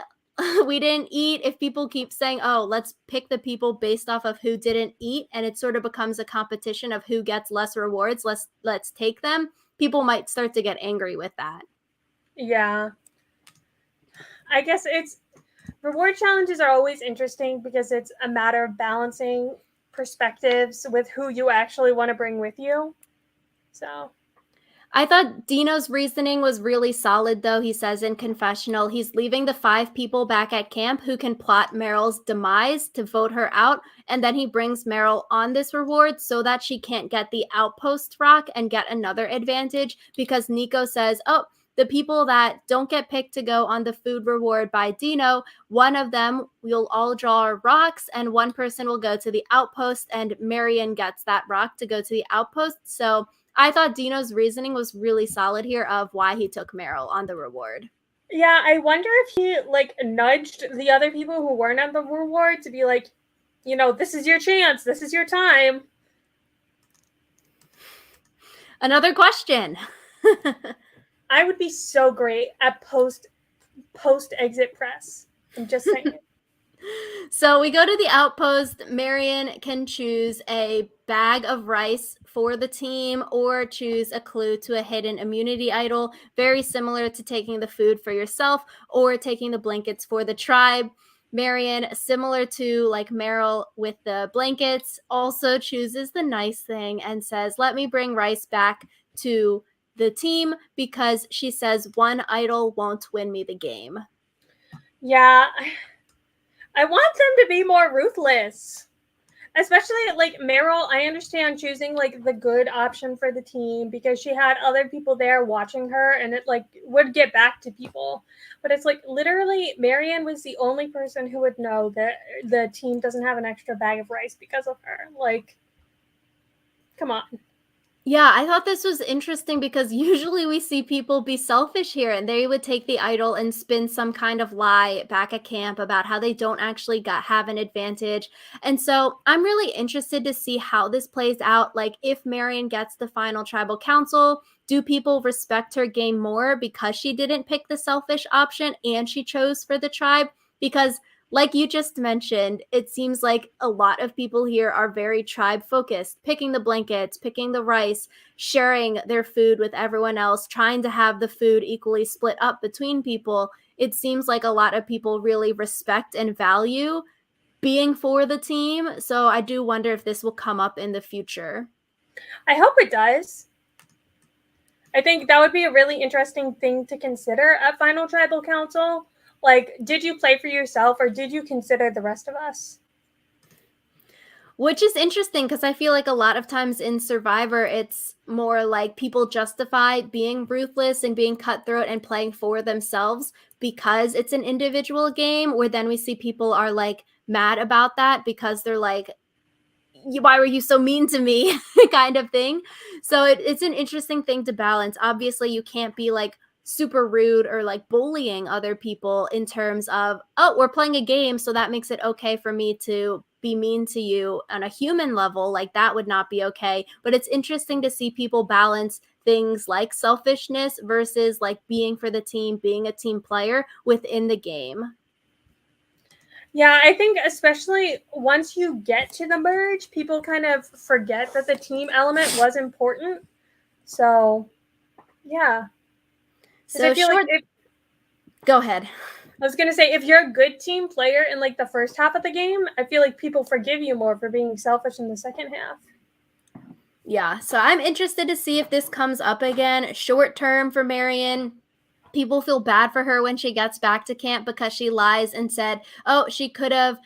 we didn't eat, if people keep saying, oh, let's pick the people based off of who didn't eat, and it sort of becomes a competition of who gets less rewards, let's take them, people might start to get angry with that. Yeah. I guess reward challenges are always interesting because it's a matter of balancing perspectives with who you actually want to bring with you. So I thought Dino's reasoning was really solid, though. He says in confessional, he's leaving the 5 people back at camp who can plot Meryl's demise to vote her out. And then he brings Meryl on this reward so that she can't get the outpost rock and get another advantage because Nico says, oh, the people that don't get picked to go on the food reward by Dino, one of them we'll all draw rocks and one person will go to the outpost and Marion gets that rock to go to the outpost. So I thought Dino's reasoning was really solid here of why he took Meryl on the reward. Yeah, I wonder if he like nudged the other people who weren't on the reward to be like, this is your chance, this is your time. Another question. I would be so great at post exit press. I'm just saying. So we go to the outpost. Marion can choose a bag of rice for the team or choose a clue to a hidden immunity idol, very similar to taking the food for yourself or taking the blankets for the tribe. Marion, similar to like Meryl with the blankets, also chooses the nice thing and says, let me bring rice back to the team because she says one idol won't win me the game. Yeah, I want them to be more ruthless. Especially like Meryl, I understand choosing like the good option for the team because she had other people there watching her and it like would get back to people. But it's like literally Marianne was the only person who would know that the team doesn't have an extra bag of rice because of her. Like, come on. Yeah, I thought this was interesting because usually we see people be selfish here and they would take the idol and spin some kind of lie back at camp about how they don't actually have an advantage. And so I'm really interested to see how this plays out. Like, if Marion gets the final tribal council, do people respect her game more because she didn't pick the selfish option and she chose for the tribe? Because like you just mentioned, it seems like a lot of people here are very tribe focused, picking the blankets, picking the rice, sharing their food with everyone else, trying to have the food equally split up between people. It seems like a lot of people really respect and value being for the team. So I do wonder if this will come up in the future. I hope it does. I think that would be a really interesting thing to consider at Final Tribal Council. Like, did you play for yourself or did you consider the rest of us? Which is interesting because I feel like a lot of times in Survivor, it's more like people justify being ruthless and being cutthroat and playing for themselves because it's an individual game, where then we see people are like mad about that because they're like, why were you so mean to me kind of thing. So it's an interesting thing to balance. Obviously you can't be like super rude or like bullying other people in terms of, oh, we're playing a game, so that makes it okay for me to be mean to you on a human level. Like, that would not be okay. But it's interesting to see people balance things like selfishness versus like being for the team, being a team player within the game. Yeah, I think especially once you get to the merge, people kind of forget that the team element was important. So, yeah. Because I So feel like short, if go ahead. I was gonna say if you're a good team player in like the first half of the game, I feel like people forgive you more for being selfish in the second half. Yeah, so I'm interested to see if this comes up again. Short term for Marion, people feel bad for her when she gets back to camp because she lies and said, oh, she could have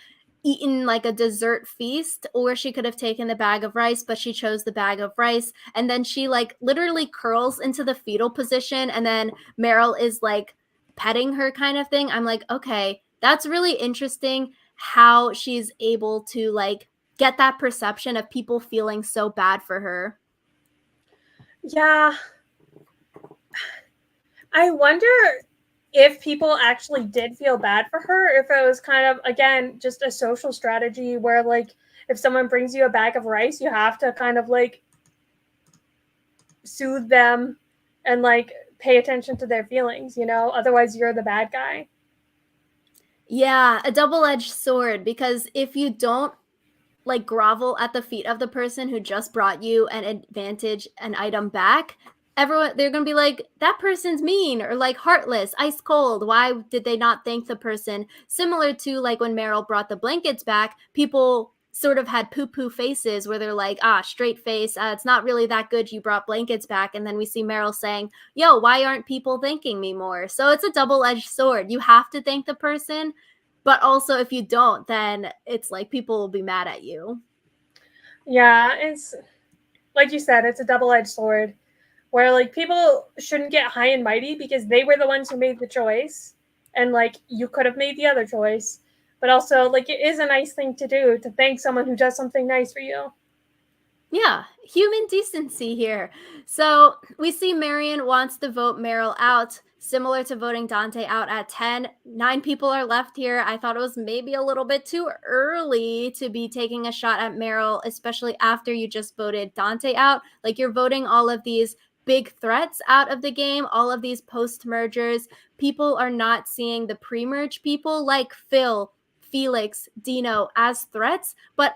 eaten like a dessert feast or she could have taken the bag of rice, but she chose the bag of rice. And then she like literally curls into the fetal position and then Meryl is like petting her kind of thing. I'm like, okay, that's really interesting how she's able to like get that perception of people feeling so bad for her. Yeah. I wonder if people actually did feel bad for her, if it was kind of, again, just a social strategy where, like, if someone brings you a bag of rice, you have to kind of, like, soothe them and, like, pay attention to their feelings, Otherwise, you're the bad guy. Yeah, a double-edged sword, because if you don't like grovel at the feet of the person who just brought you an item back, everyone, they're gonna be like, that person's mean or like heartless, ice cold. Why did they not thank the person? Similar to like when Meryl brought the blankets back, people sort of had poo-poo faces where they're like, straight face, it's not really that good you brought blankets back. And then we see Meryl saying, yo, why aren't people thanking me more? So it's a double-edged sword. You have to thank the person, but also if you don't, then it's like people will be mad at you. Yeah, it's like you said, it's a double-edged sword where like people shouldn't get high and mighty because they were the ones who made the choice and like you could have made the other choice. But also like it is a nice thing to do to thank someone who does something nice for you. Yeah, human decency here. So we see Marion wants to vote Meryl out. similar to voting Dante out at 10. 9 people are left here. I thought it was maybe a little bit too early to be taking a shot at Meryl, especially after you just voted Dante out. Like, you're voting all of these big threats out of the game, all of these post-mergers. People are not seeing the pre-merge people like Phil, Felix, Dino as threats, but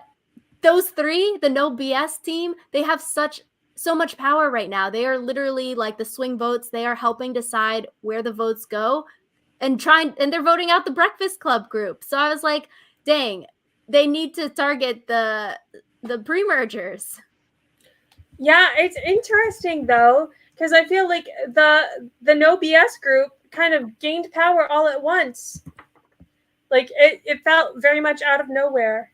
those three, the no BS team, they have so much power right now. They are literally like the swing votes. They are helping decide where the votes go and they're voting out the Breakfast Club group. So I was like, dang, they need to target the pre-mergers. Yeah, it's interesting though, because I feel like the no BS group kind of gained power all at once. Like it felt very much out of nowhere.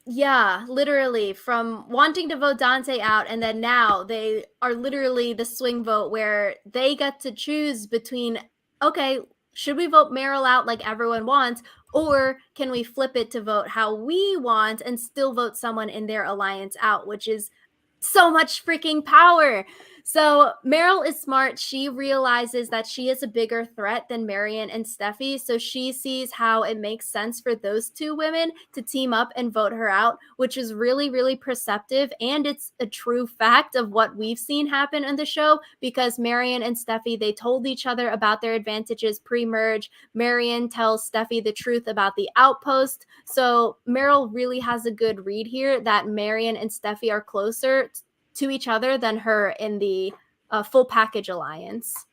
Yeah, literally from wanting to vote Dante out, and then now they are literally the swing vote where they get to choose between, okay, should we vote Meryl out like everyone wants, or can we flip it to vote how we want and still vote someone in their alliance out, which is so much freaking power. So Meryl is smart. She realizes that she is a bigger threat than Marion and Steffi. So she sees how it makes sense for those two women to team up and vote her out, which is really, really perceptive. And it's a true fact of what we've seen happen in the show, because Marion and Steffi, they told each other about their advantages pre-merge. Marion tells Steffi the truth about the outpost. So Meryl really has a good read here that Marion and Steffi are closer to each other than her in the full package alliance.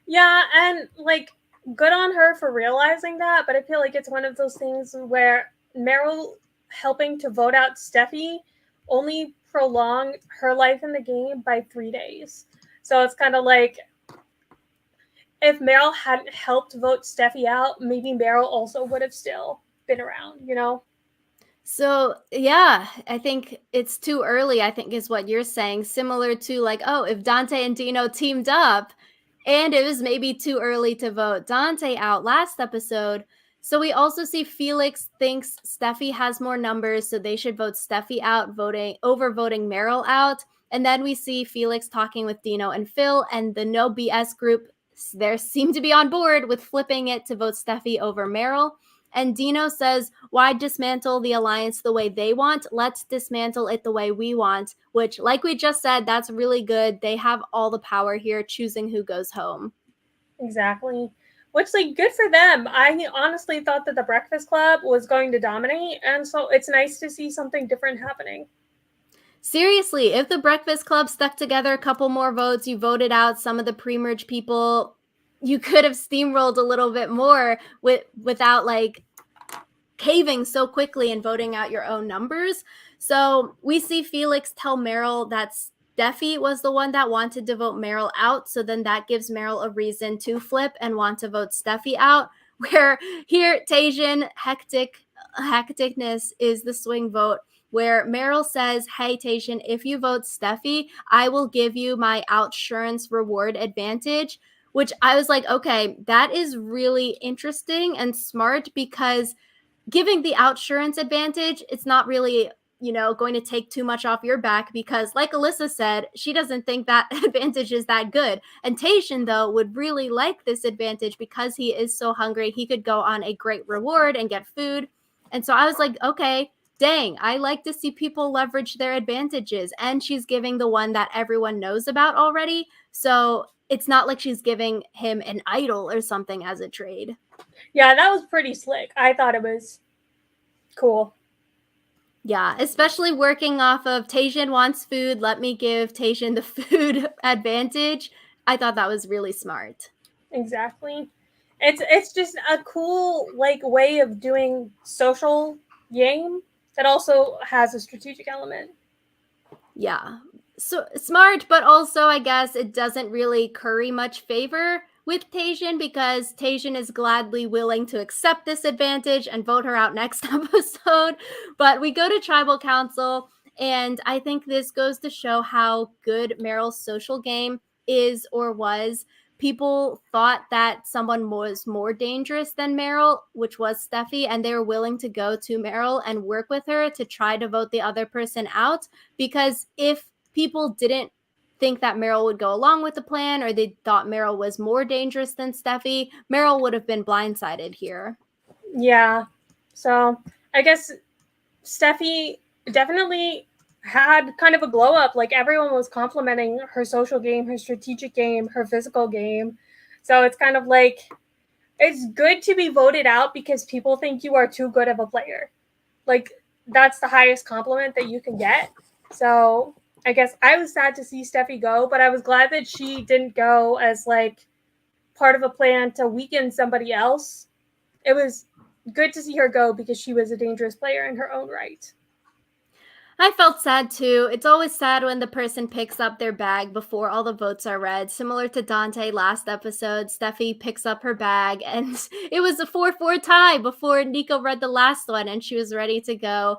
Yeah, and like good on her for realizing that, but I feel like it's one of those things where Meryl helping to vote out Steffi only prolonged her life in the game by 3 days. So it's kind of like if Meryl hadn't helped vote Steffi out, maybe Meryl also would have still been around, you know? So, yeah, I think it's too early, I think is what you're saying. Similar to like, oh, if Dante and Dino teamed up, and it was maybe too early to vote Dante out last episode. So we also see Felix thinks Steffi has more numbers, so they should vote Steffi out, voting Meryl out. And then we see Felix talking with Dino and Phil, and the no BS group there seem to be on board with flipping it to vote Steffi over Meryl. And Dino says, why dismantle the alliance the way they want? Let's dismantle it the way we want, which, like we just said, that's really good. They have all the power here, choosing who goes home. Exactly. Which, like, good for them. I honestly thought that the Breakfast Club was going to dominate, and so it's nice to see something different happening. Seriously, if the Breakfast Club stuck together a couple more votes, you voted out some of the pre-merge people, you could have steamrolled a little bit more without like caving so quickly and voting out your own numbers. So we see Felix tell Meryl that Steffi was the one that wanted to vote Meryl out. So then that gives Meryl a reason to flip and want to vote Steffi out. Where here, Tajian, hecticness is the swing vote, where Meryl says, hey, Tajian, if you vote Steffi, I will give you my outsurance reward advantage. Which I was like, okay, that is really interesting and smart, because giving the outsurance advantage, it's not really, going to take too much off your back, because like Alyssa said, she doesn't think that advantage is that good. And Tajian, though, would really like this advantage because he is so hungry. He could go on a great reward and get food. And so I was like, okay, dang, I like to see people leverage their advantages. And she's giving the one that everyone knows about already. So it's not like she's giving him an idol or something as a trade. Yeah, that was pretty slick. I thought it was cool. Yeah, especially working off of Tajian wants food, let me give Tajian the food advantage. I thought that was really smart. Exactly. It's just a cool like way of doing social game that also has a strategic element. Yeah. So smart, but also I guess it doesn't really curry much favor with Tajian, because Tajian is gladly willing to accept this advantage and vote her out next episode. But we go to Tribal Council, and I think this goes to show how good Meryl's social game is or was. People thought that someone was more dangerous than Meryl, which was Steffi, and they were willing to go to Meryl and work with her to try to vote the other person out. Because if people didn't think that Meryl would go along with the plan, or they thought Meryl was more dangerous than Steffi, Meryl would have been blindsided here. Yeah. So I guess Steffi definitely had kind of a glow up. Like everyone was complimenting her social game, her strategic game, her physical game. So it's kind of like it's good to be voted out because people think you are too good of a player. Like that's the highest compliment that you can get. So I guess I was sad to see Steffi go, but I was glad that she didn't go as like part of a plan to weaken somebody else. It was good to see her go because she was a dangerous player in her own right. I felt sad too. It's always sad when the person picks up their bag before all the votes are read. Similar to Dante last episode, Steffi picks up her bag and it was a 4-4 tie before Nico read the last one and she was ready to go.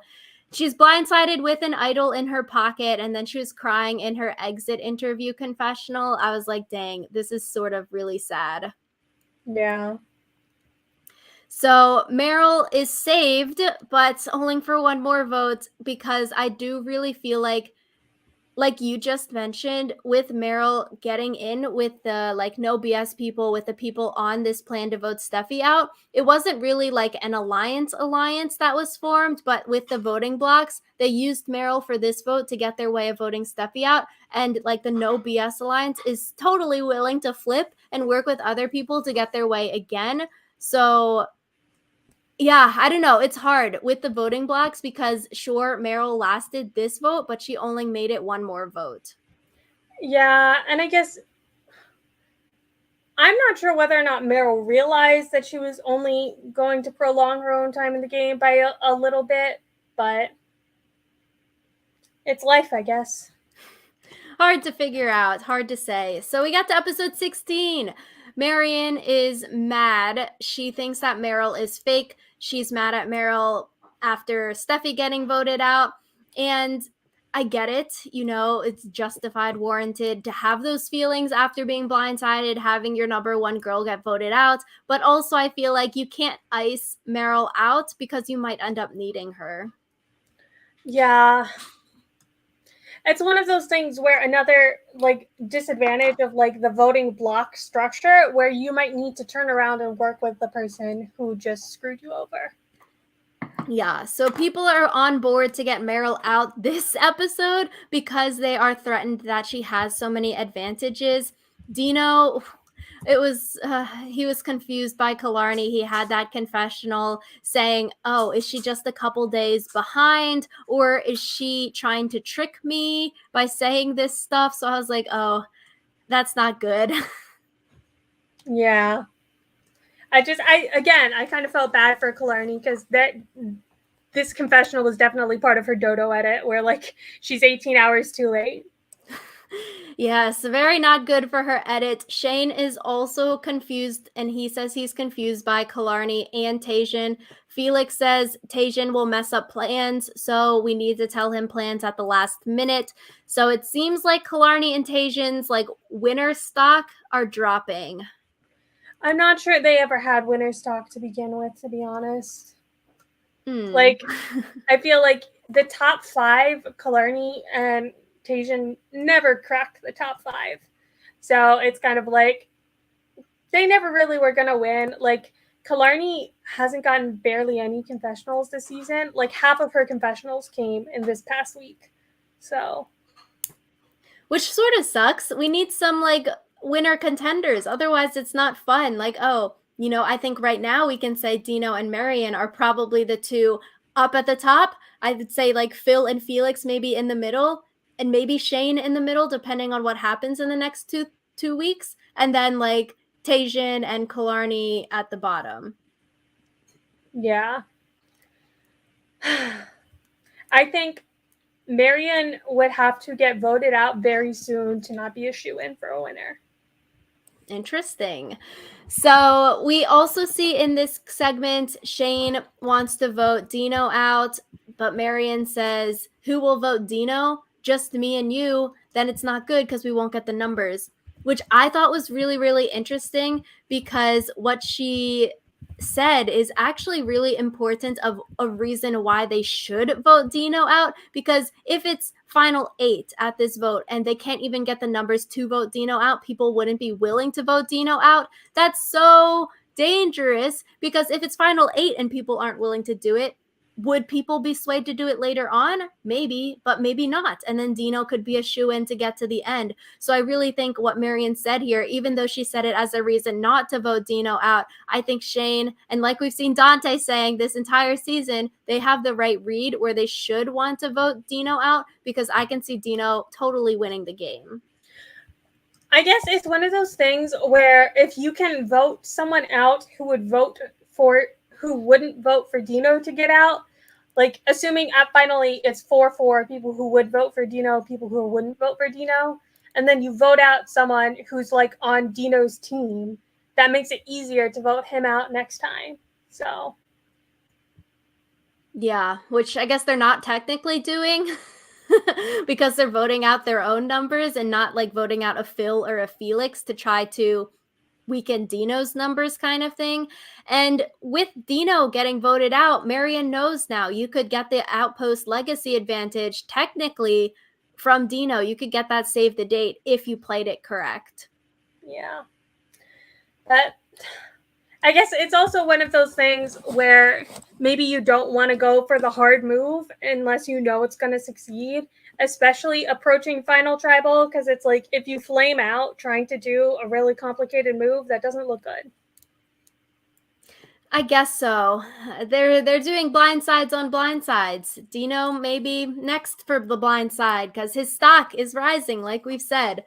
She's blindsided with an idol in her pocket and then she was crying in her exit interview confessional. I was like, dang, this is sort of really sad. Yeah. So Meryl is saved, but only for one more vote because I do really feel like you just mentioned, with Meryl getting in with the like no BS people, with the people on this plan to vote Steffi out, it wasn't really like an alliance that was formed, but with the voting blocks, they used Meryl for this vote to get their way of voting Steffi out. And like the no BS alliance is totally willing to flip and work with other people to get their way again. So yeah, I don't know. It's hard with the voting blocks because sure, Meryl lasted this vote, but she only made it one more vote. Yeah, and I guess I'm not sure whether or not Meryl realized that she was only going to prolong her own time in the game by a little bit, but it's life, I guess. Hard to figure out, hard to say. So we got to episode 16. Marion is mad. She thinks that Meryl is fake. She's mad at Meryl after Steffi getting voted out. And I get it. You know, it's justified, warranted to have those feelings after being blindsided, having your number one girl get voted out. But also, I feel like you can't ice Meryl out because you might end up needing her. Yeah. It's one of those things where another like disadvantage of like the voting block structure where you might need to turn around and work with the person who just screwed you over. Yeah, so people are on board to get Meryl out this episode because they are threatened that she has so many advantages. Dino, he was confused by Killarney. He had that confessional saying, "Oh, is she just a couple days behind, or is she trying to trick me by saying this stuff?" So I was like, "Oh, that's not good." Yeah. I kind of felt bad for Killarney because this confessional was definitely part of her dodo edit where like she's 18 hours too late. Yes, very not good for her edit. Shane is also confused, and he says he's confused by Killarney and Tajian. Felix says Tajian will mess up plans, so we need to tell him plans at the last minute. So it seems like Killarney and Tajian's like winner stock are dropping. I'm not sure they ever had winner stock to begin with, to be honest. Mm. Like, I feel like the top 5, Killarney and Tajian never cracked the top 5. So it's kind of like they never really were going to win. Like, Killarney hasn't gotten barely any confessionals this season. Like, half of her confessionals came in this past week. So. Which sort of sucks. We need some, like, winner contenders. Otherwise, it's not fun. Like, oh, you know, I think right now we can say Dino and Marion are probably the two up at the top. I would say, like, Phil and Felix maybe in the middle, and maybe Shane in the middle, depending on what happens in the next two weeks. And then, like, Tajian and Killarney at the bottom. Yeah. I think Marion would have to get voted out very soon to not be a shoo-in for a winner. Interesting. So we also see in this segment, Shane wants to vote Dino out, but Marion says, "Who will vote Dino? Just me and you. Then it's not good because we won't get the numbers," which I thought was really, really interesting because what she said is actually really important of a reason why they should vote Dino out, because if it's final 8 at this vote and they can't even get the numbers to vote Dino out, people wouldn't be willing to vote Dino out. That's so dangerous, because if it's final 8 and people aren't willing to do it, would people be swayed to do it later on? Maybe, but maybe not. And then Dino could be a shoo-in to get to the end. So I really think what Marion said here, even though she said it as a reason not to vote Dino out, I think Shane, and like we've seen Dante saying this entire season, they have the right read where they should want to vote Dino out, because I can see Dino totally winning the game. I guess it's one of those things where if you can vote someone out who wouldn't vote for Dino to get out, like assuming at finally it's 4-4 people who would vote for Dino, people who wouldn't vote for Dino, and then you vote out someone who's like on Dino's team, that makes it easier to vote him out next time. So yeah, which I guess they're not technically doing because they're voting out their own numbers and not like voting out a Phil or a Felix to try to weaken Dino's numbers kind of thing. And with Dino getting voted out, Marion knows now you could get the Outpost legacy advantage technically from Dino. You could get that save the date if you played it correct. Yeah. That, I guess it's also one of those things where maybe you don't want to go for the hard move unless you know it's going to succeed, especially approaching Final Tribal, because it's like if you flame out trying to do a really complicated move, that doesn't look good. I guess so. They're doing blind sides on blind sides. Dino maybe next for the blind side because his stock is rising, like we've said.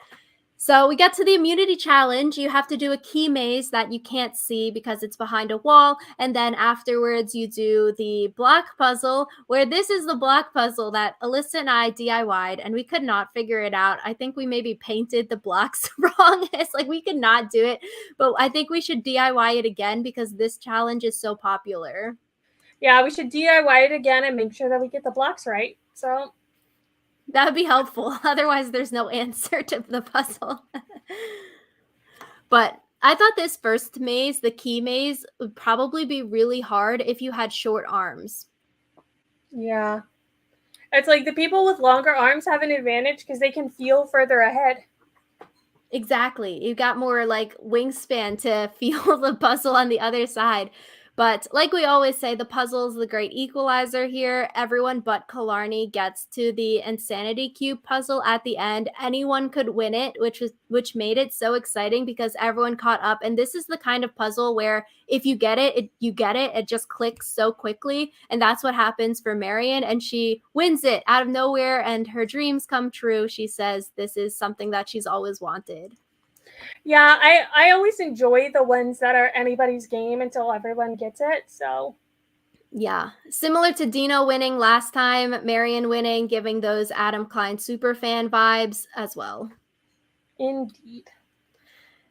So we get to the immunity challenge. You have to do a key maze that you can't see because it's behind a wall. And then afterwards, you do the block puzzle, where this is the block puzzle that Alyssa and I DIY'd, and we could not figure it out. I think we maybe painted the blocks wrong. It's like we could not do it. But I think we should DIY it again because this challenge is so popular. Yeah, we should DIY it again and make sure that we get the blocks right. So that would be helpful. Otherwise, there's no answer to the puzzle. But I thought this first maze, the key maze, would probably be really hard if you had short arms. Yeah. It's like the people with longer arms have an advantage because they can feel further ahead. Exactly. You got more like wingspan to feel the puzzle on the other side. But like we always say, the puzzle is the great equalizer here. Everyone but Killarney gets to the Insanity Cube puzzle at the end. Anyone could win it, which made it so exciting because everyone caught up. And this is the kind of puzzle where if you get it, you get it. It just clicks so quickly. And that's what happens for Marion. And she wins it out of nowhere and her dreams come true. She says this is something that she's always wanted. Yeah, I always enjoy the ones that are anybody's game until everyone gets it. So yeah, similar to Dino winning last time, Marion winning, giving those Adam Klein superfan vibes as well. Indeed.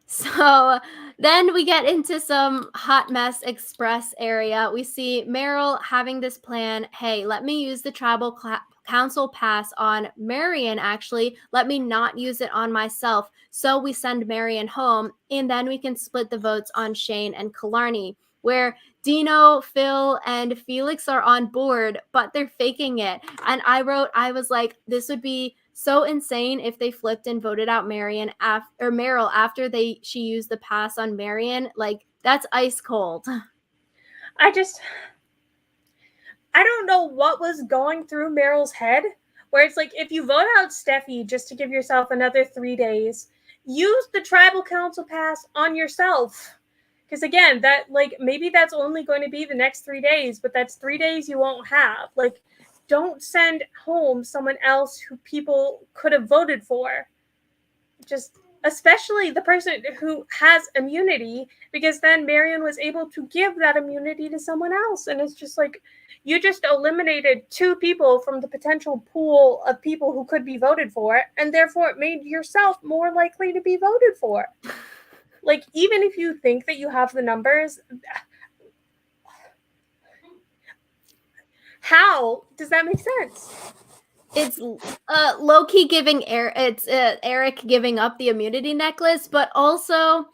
So then we get into some hot mess express area. We see Meryl having this plan. Hey, let me use the tribal council pass on Marion, actually. Let me not use it on myself. So we send Marion home, and then we can split the votes on Shane and Killarney, where Dino, Phil, and Felix are on board, but they're faking it. And I was like, this would be so insane if they flipped and voted out Marion or Meryl after she used the pass on Marion. Like, that's ice cold. I don't know what was going through Meryl's head, where it's like, if you vote out Steffi just to give yourself another 3 days, use the tribal council pass on yourself. Because again, that like maybe that's only going to be the next 3 days, but that's 3 days you won't have. Like, don't send home someone else who people could have voted for. Just especially the person who has immunity, because then Marion was able to give that immunity to someone else. And it's just like, you just eliminated 2 people from the potential pool of people who could be voted for, and therefore it made yourself more likely to be voted for. Like, even if you think that you have the numbers, how does that make sense? It's low-key giving Eric giving up the immunity necklace, but also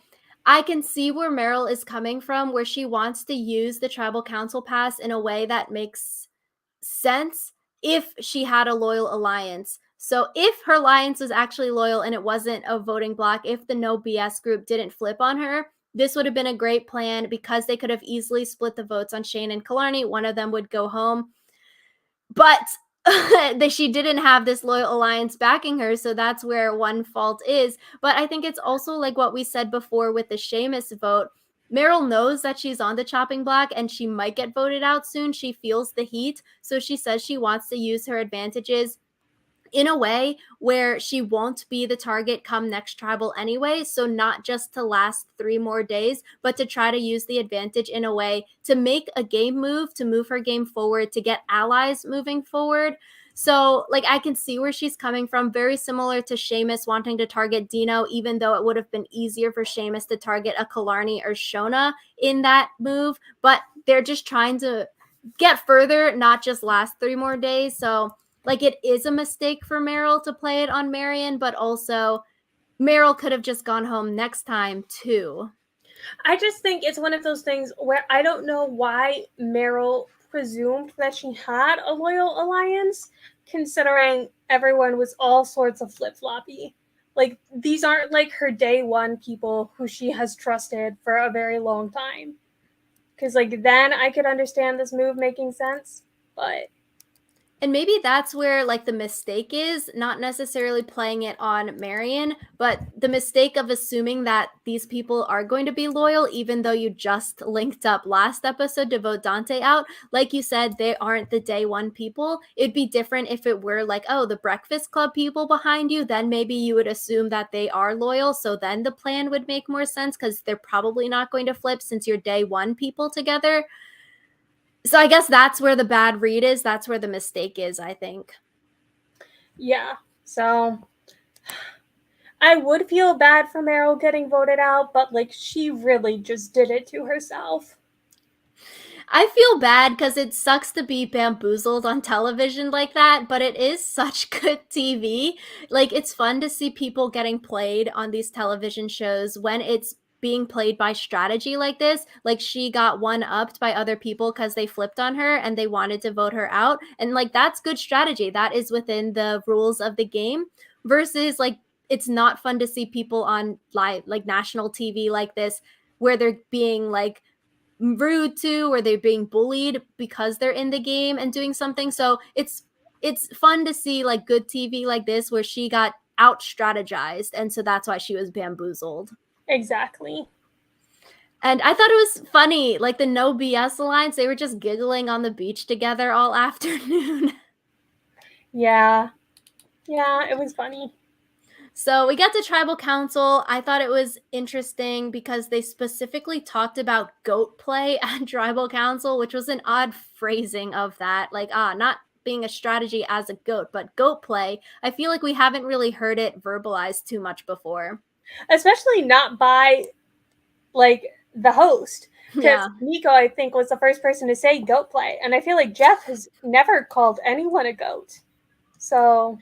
I can see where Meryl is coming from, where she wants to use the tribal council pass in a way that makes sense if she had a loyal alliance. So if her alliance was actually loyal and it wasn't a voting block, if the no BS group didn't flip on her, this would have been a great plan because they could have easily split the votes on Shane and Killarney. One of them would go home. But that she didn't have this loyal alliance backing her, so that's where one fault is. But I think it's also like what we said before with the Seamus vote. Meryl knows that she's on the chopping block and she might get voted out soon. She feels the heat, so she says she wants to use her advantages in a way where she won't be the target come next tribal anyway. So not just to last 3 more days, but to try to use the advantage in a way to make a game move, to move her game forward, to get allies moving forward. So, like, I can see where she's coming from. Very similar to Seamus wanting to target Dino, even though it would have been easier for Seamus to target a Killarney or Shona in that move. But they're just trying to get further, not just last 3 more days. So, like, it is a mistake for Meryl to play it on Marion, but also Meryl could have just gone home next time too. I just think it's one of those things where I don't know why Meryl presumed that she had a loyal alliance, considering everyone was all sorts of flip-floppy. Like, these aren't like her day one people who she has trusted for a very long time. Because, like, then I could understand this move making sense, but And maybe that's where, like, the mistake is, not necessarily playing it on Marion, but the mistake of assuming that these people are going to be loyal, even though you just linked up last episode to vote Dante out. Like you said, they aren't the day one people. It'd be different if it were like, oh, the Breakfast Club people behind you, then maybe you would assume that they are loyal. So then the plan would make more sense because they're probably not going to flip since you're day one people together. So I guess that's where the bad read is. That's where the mistake is, I think. yeah. So I would feel bad for Meryl getting voted out, but like she really just did it to herself. I feel bad because it sucks to be bamboozled on television like that, but it is such good TV. Like, it's fun to see people getting played on these television shows when it's being played by strategy like this. Like, she got one-upped by other people because they flipped on her and they wanted to vote her out. And, like, that's good strategy. That is within the rules of the game versus, like, it's not fun to see people on live, like, national TV like this where they're being, like, rude to or they're being bullied because they're in the game and doing something. So it's fun to see like good TV like this where she got out strategized, and so that's why she was bamboozled. Exactly. And I thought it was funny, like the no BS alliance, they were just giggling on the beach together all afternoon. Yeah. Yeah, it was funny. So we got to tribal council. I thought it was interesting because they specifically talked about goat play at tribal council, which was an odd phrasing of that. Like, not being a strategy as a goat, but goat play. I feel like we haven't really heard it verbalized too much before. Especially not by like the host. Because Yeah. Nico, I think, was the first person to say goat play. And I feel like Jeff has never called anyone a goat. So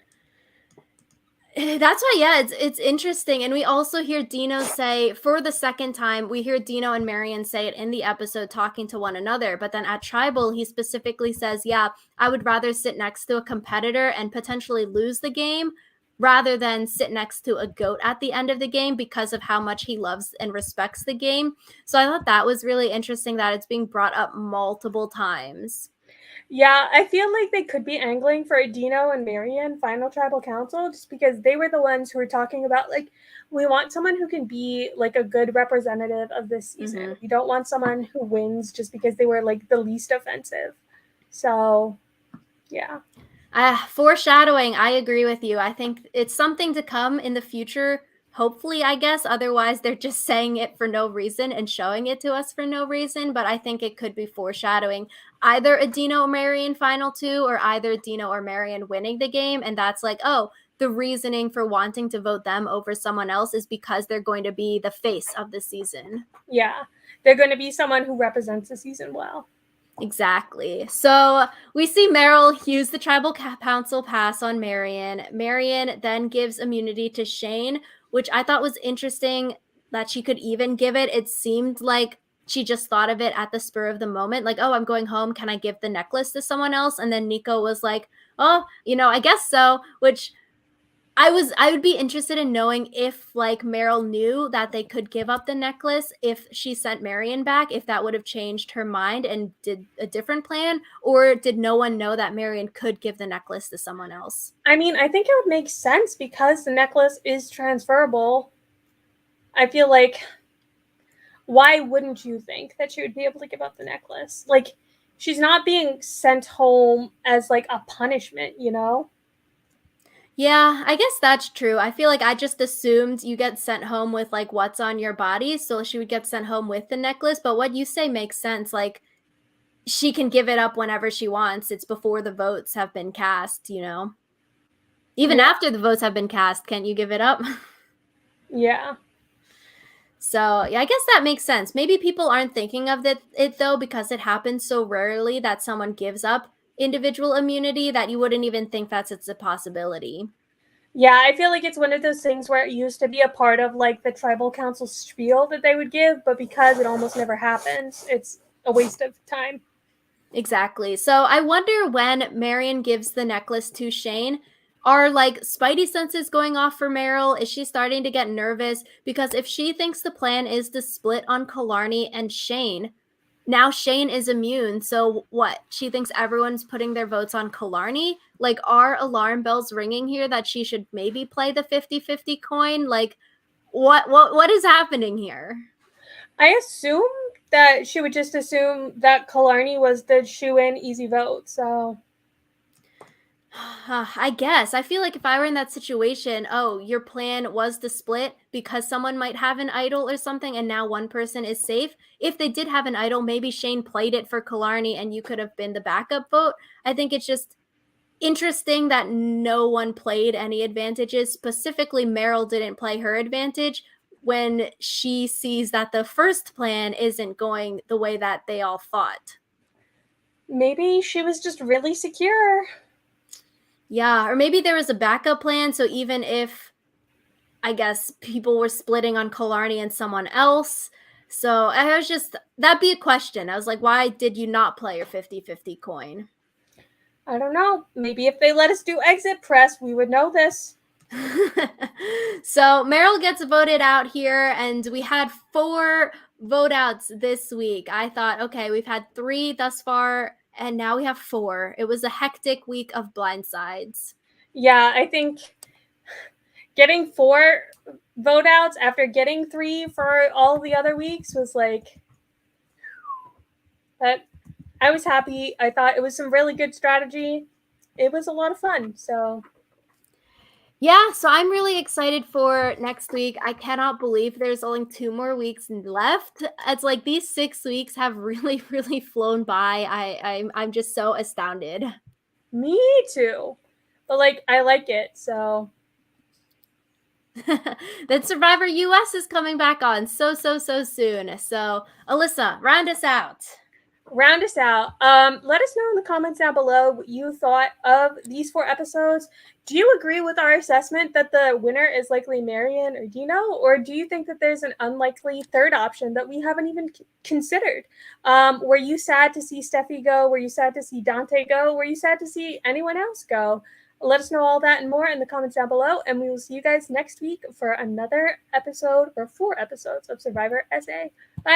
That's why, yeah, it's interesting. And we also hear Dino say, for the second time, we hear Dino and Marion say it in the episode talking to one another. But then at Tribal, he specifically says, yeah, I would rather sit next to a competitor and potentially lose the game rather than sit next to a goat at the end of the game because of how much he loves and respects the game. So I thought that was really interesting that it's being brought up multiple times. yeah, I feel like they could be angling for a Dino and Marion final tribal council just because they were the ones who were talking about like we want someone who can be like a good representative of this season. Mm-hmm. We don't want someone who wins just because they were like the least offensive. So, yeah. Foreshadowing, I agree with you. I think it's something to come in the future, hopefully, I guess. Otherwise, they're just saying it for no reason and showing it to us for no reason. But I think it could be foreshadowing either a Dino or Marion final two or either Dino or Marion winning the game. And that's like, oh, the reasoning for wanting to vote them over someone else is because they're going to be the face of the season. Yeah. They're going to be someone who represents the season well. Exactly. So we see Meryl use the tribal council pass on Marion. Marion then gives immunity to Shane, which I thought was interesting. that she could even give it. It seemed like she just thought of it at the spur of the moment, like, oh, I'm going home, can I give the necklace to someone else? And then Nico was like, oh, I guess so. Which I would be interested in knowing if like Meryl knew that they could give up the necklace if she sent Marion back, if that would have changed her mind and did a different plan, or did no one know that Marion could give the necklace to someone else? I mean, I think it would make sense because the necklace is transferable. I feel like, why wouldn't you think that she would be able to give up the necklace? Like, she's not being sent home as like a punishment, you know? Yeah, I guess that's true. I feel like I just assumed you get sent home with like what's on your body, so she would get sent home with the necklace. But what you say makes sense. Like she can give it up whenever she wants. It's before the votes have been cast, Even after the votes have been cast, can't you give it up? Yeah. So, yeah, I guess that makes sense. Maybe people aren't thinking of it though because it happens so rarely that someone gives up individual immunity that you wouldn't even think it's a possibility. Yeah, I feel like it's one of those things where it used to be a part of like the tribal council spiel that they would give, but because it almost never happens, it's a waste of time. Exactly. So I wonder when Marion gives the necklace to Shane, are like Spidey senses going off for Meryl? Is she starting to get nervous? Because if she thinks the plan is to split on Killarney and Shane, now Shane is immune. So what? She thinks everyone's putting their votes on Killarney? Like, are alarm bells ringing here that she should maybe play the 50-50 coin? Like, what is happening here? I assume that she would just assume that Killarney was the shoe-in easy vote, so I guess. I feel like if I were in that situation, oh, your plan was to split because someone might have an idol or something, and now one person is safe. If they did have an idol, maybe Shane played it for Killarney and you could have been the backup vote. I think it's just interesting that no one played any advantages. Specifically, Meryl didn't play her advantage when she sees that the first plan isn't going the way that they all thought. maybe she was just really secure. Yeah, or maybe there was a backup plan, so even if I guess people were splitting on Killarney and someone else. So I was just, that'd be a question. I was like, why did you not play your 50-50 coin? I don't know. Maybe if they let us do exit press, we would know this. So Meryl gets voted out here, and we had 4 vote outs this week. I thought, okay, we've had 3 thus far, and now we have 4. It was a hectic week of blindsides. Yeah, I think getting 4 vote outs after getting 3 for all the other weeks was like that. I was happy. I thought it was some really good strategy. It was a lot of fun. So yeah, so I'm really excited for next week. I cannot believe there's only 2 more weeks left. It's like these 6 weeks have really, really flown by. I'm just so astounded. me too. But like I like it. So Then Survivor US is coming back on so soon. So Alyssa, round us out. round us out. Let us know in the comments down below what you thought of these 4 episodes. Do you agree with our assessment that the winner is likely Marion or Dino, or do you think that there's an unlikely third option that we haven't even considered? Were you sad to see Steffi go? Were you sad to see Dante go? Were you sad to see anyone else go? Let us know all that and more in the comments down below, and we will see you guys next week for another episode or 4 episodes of Survivor SA. Bye.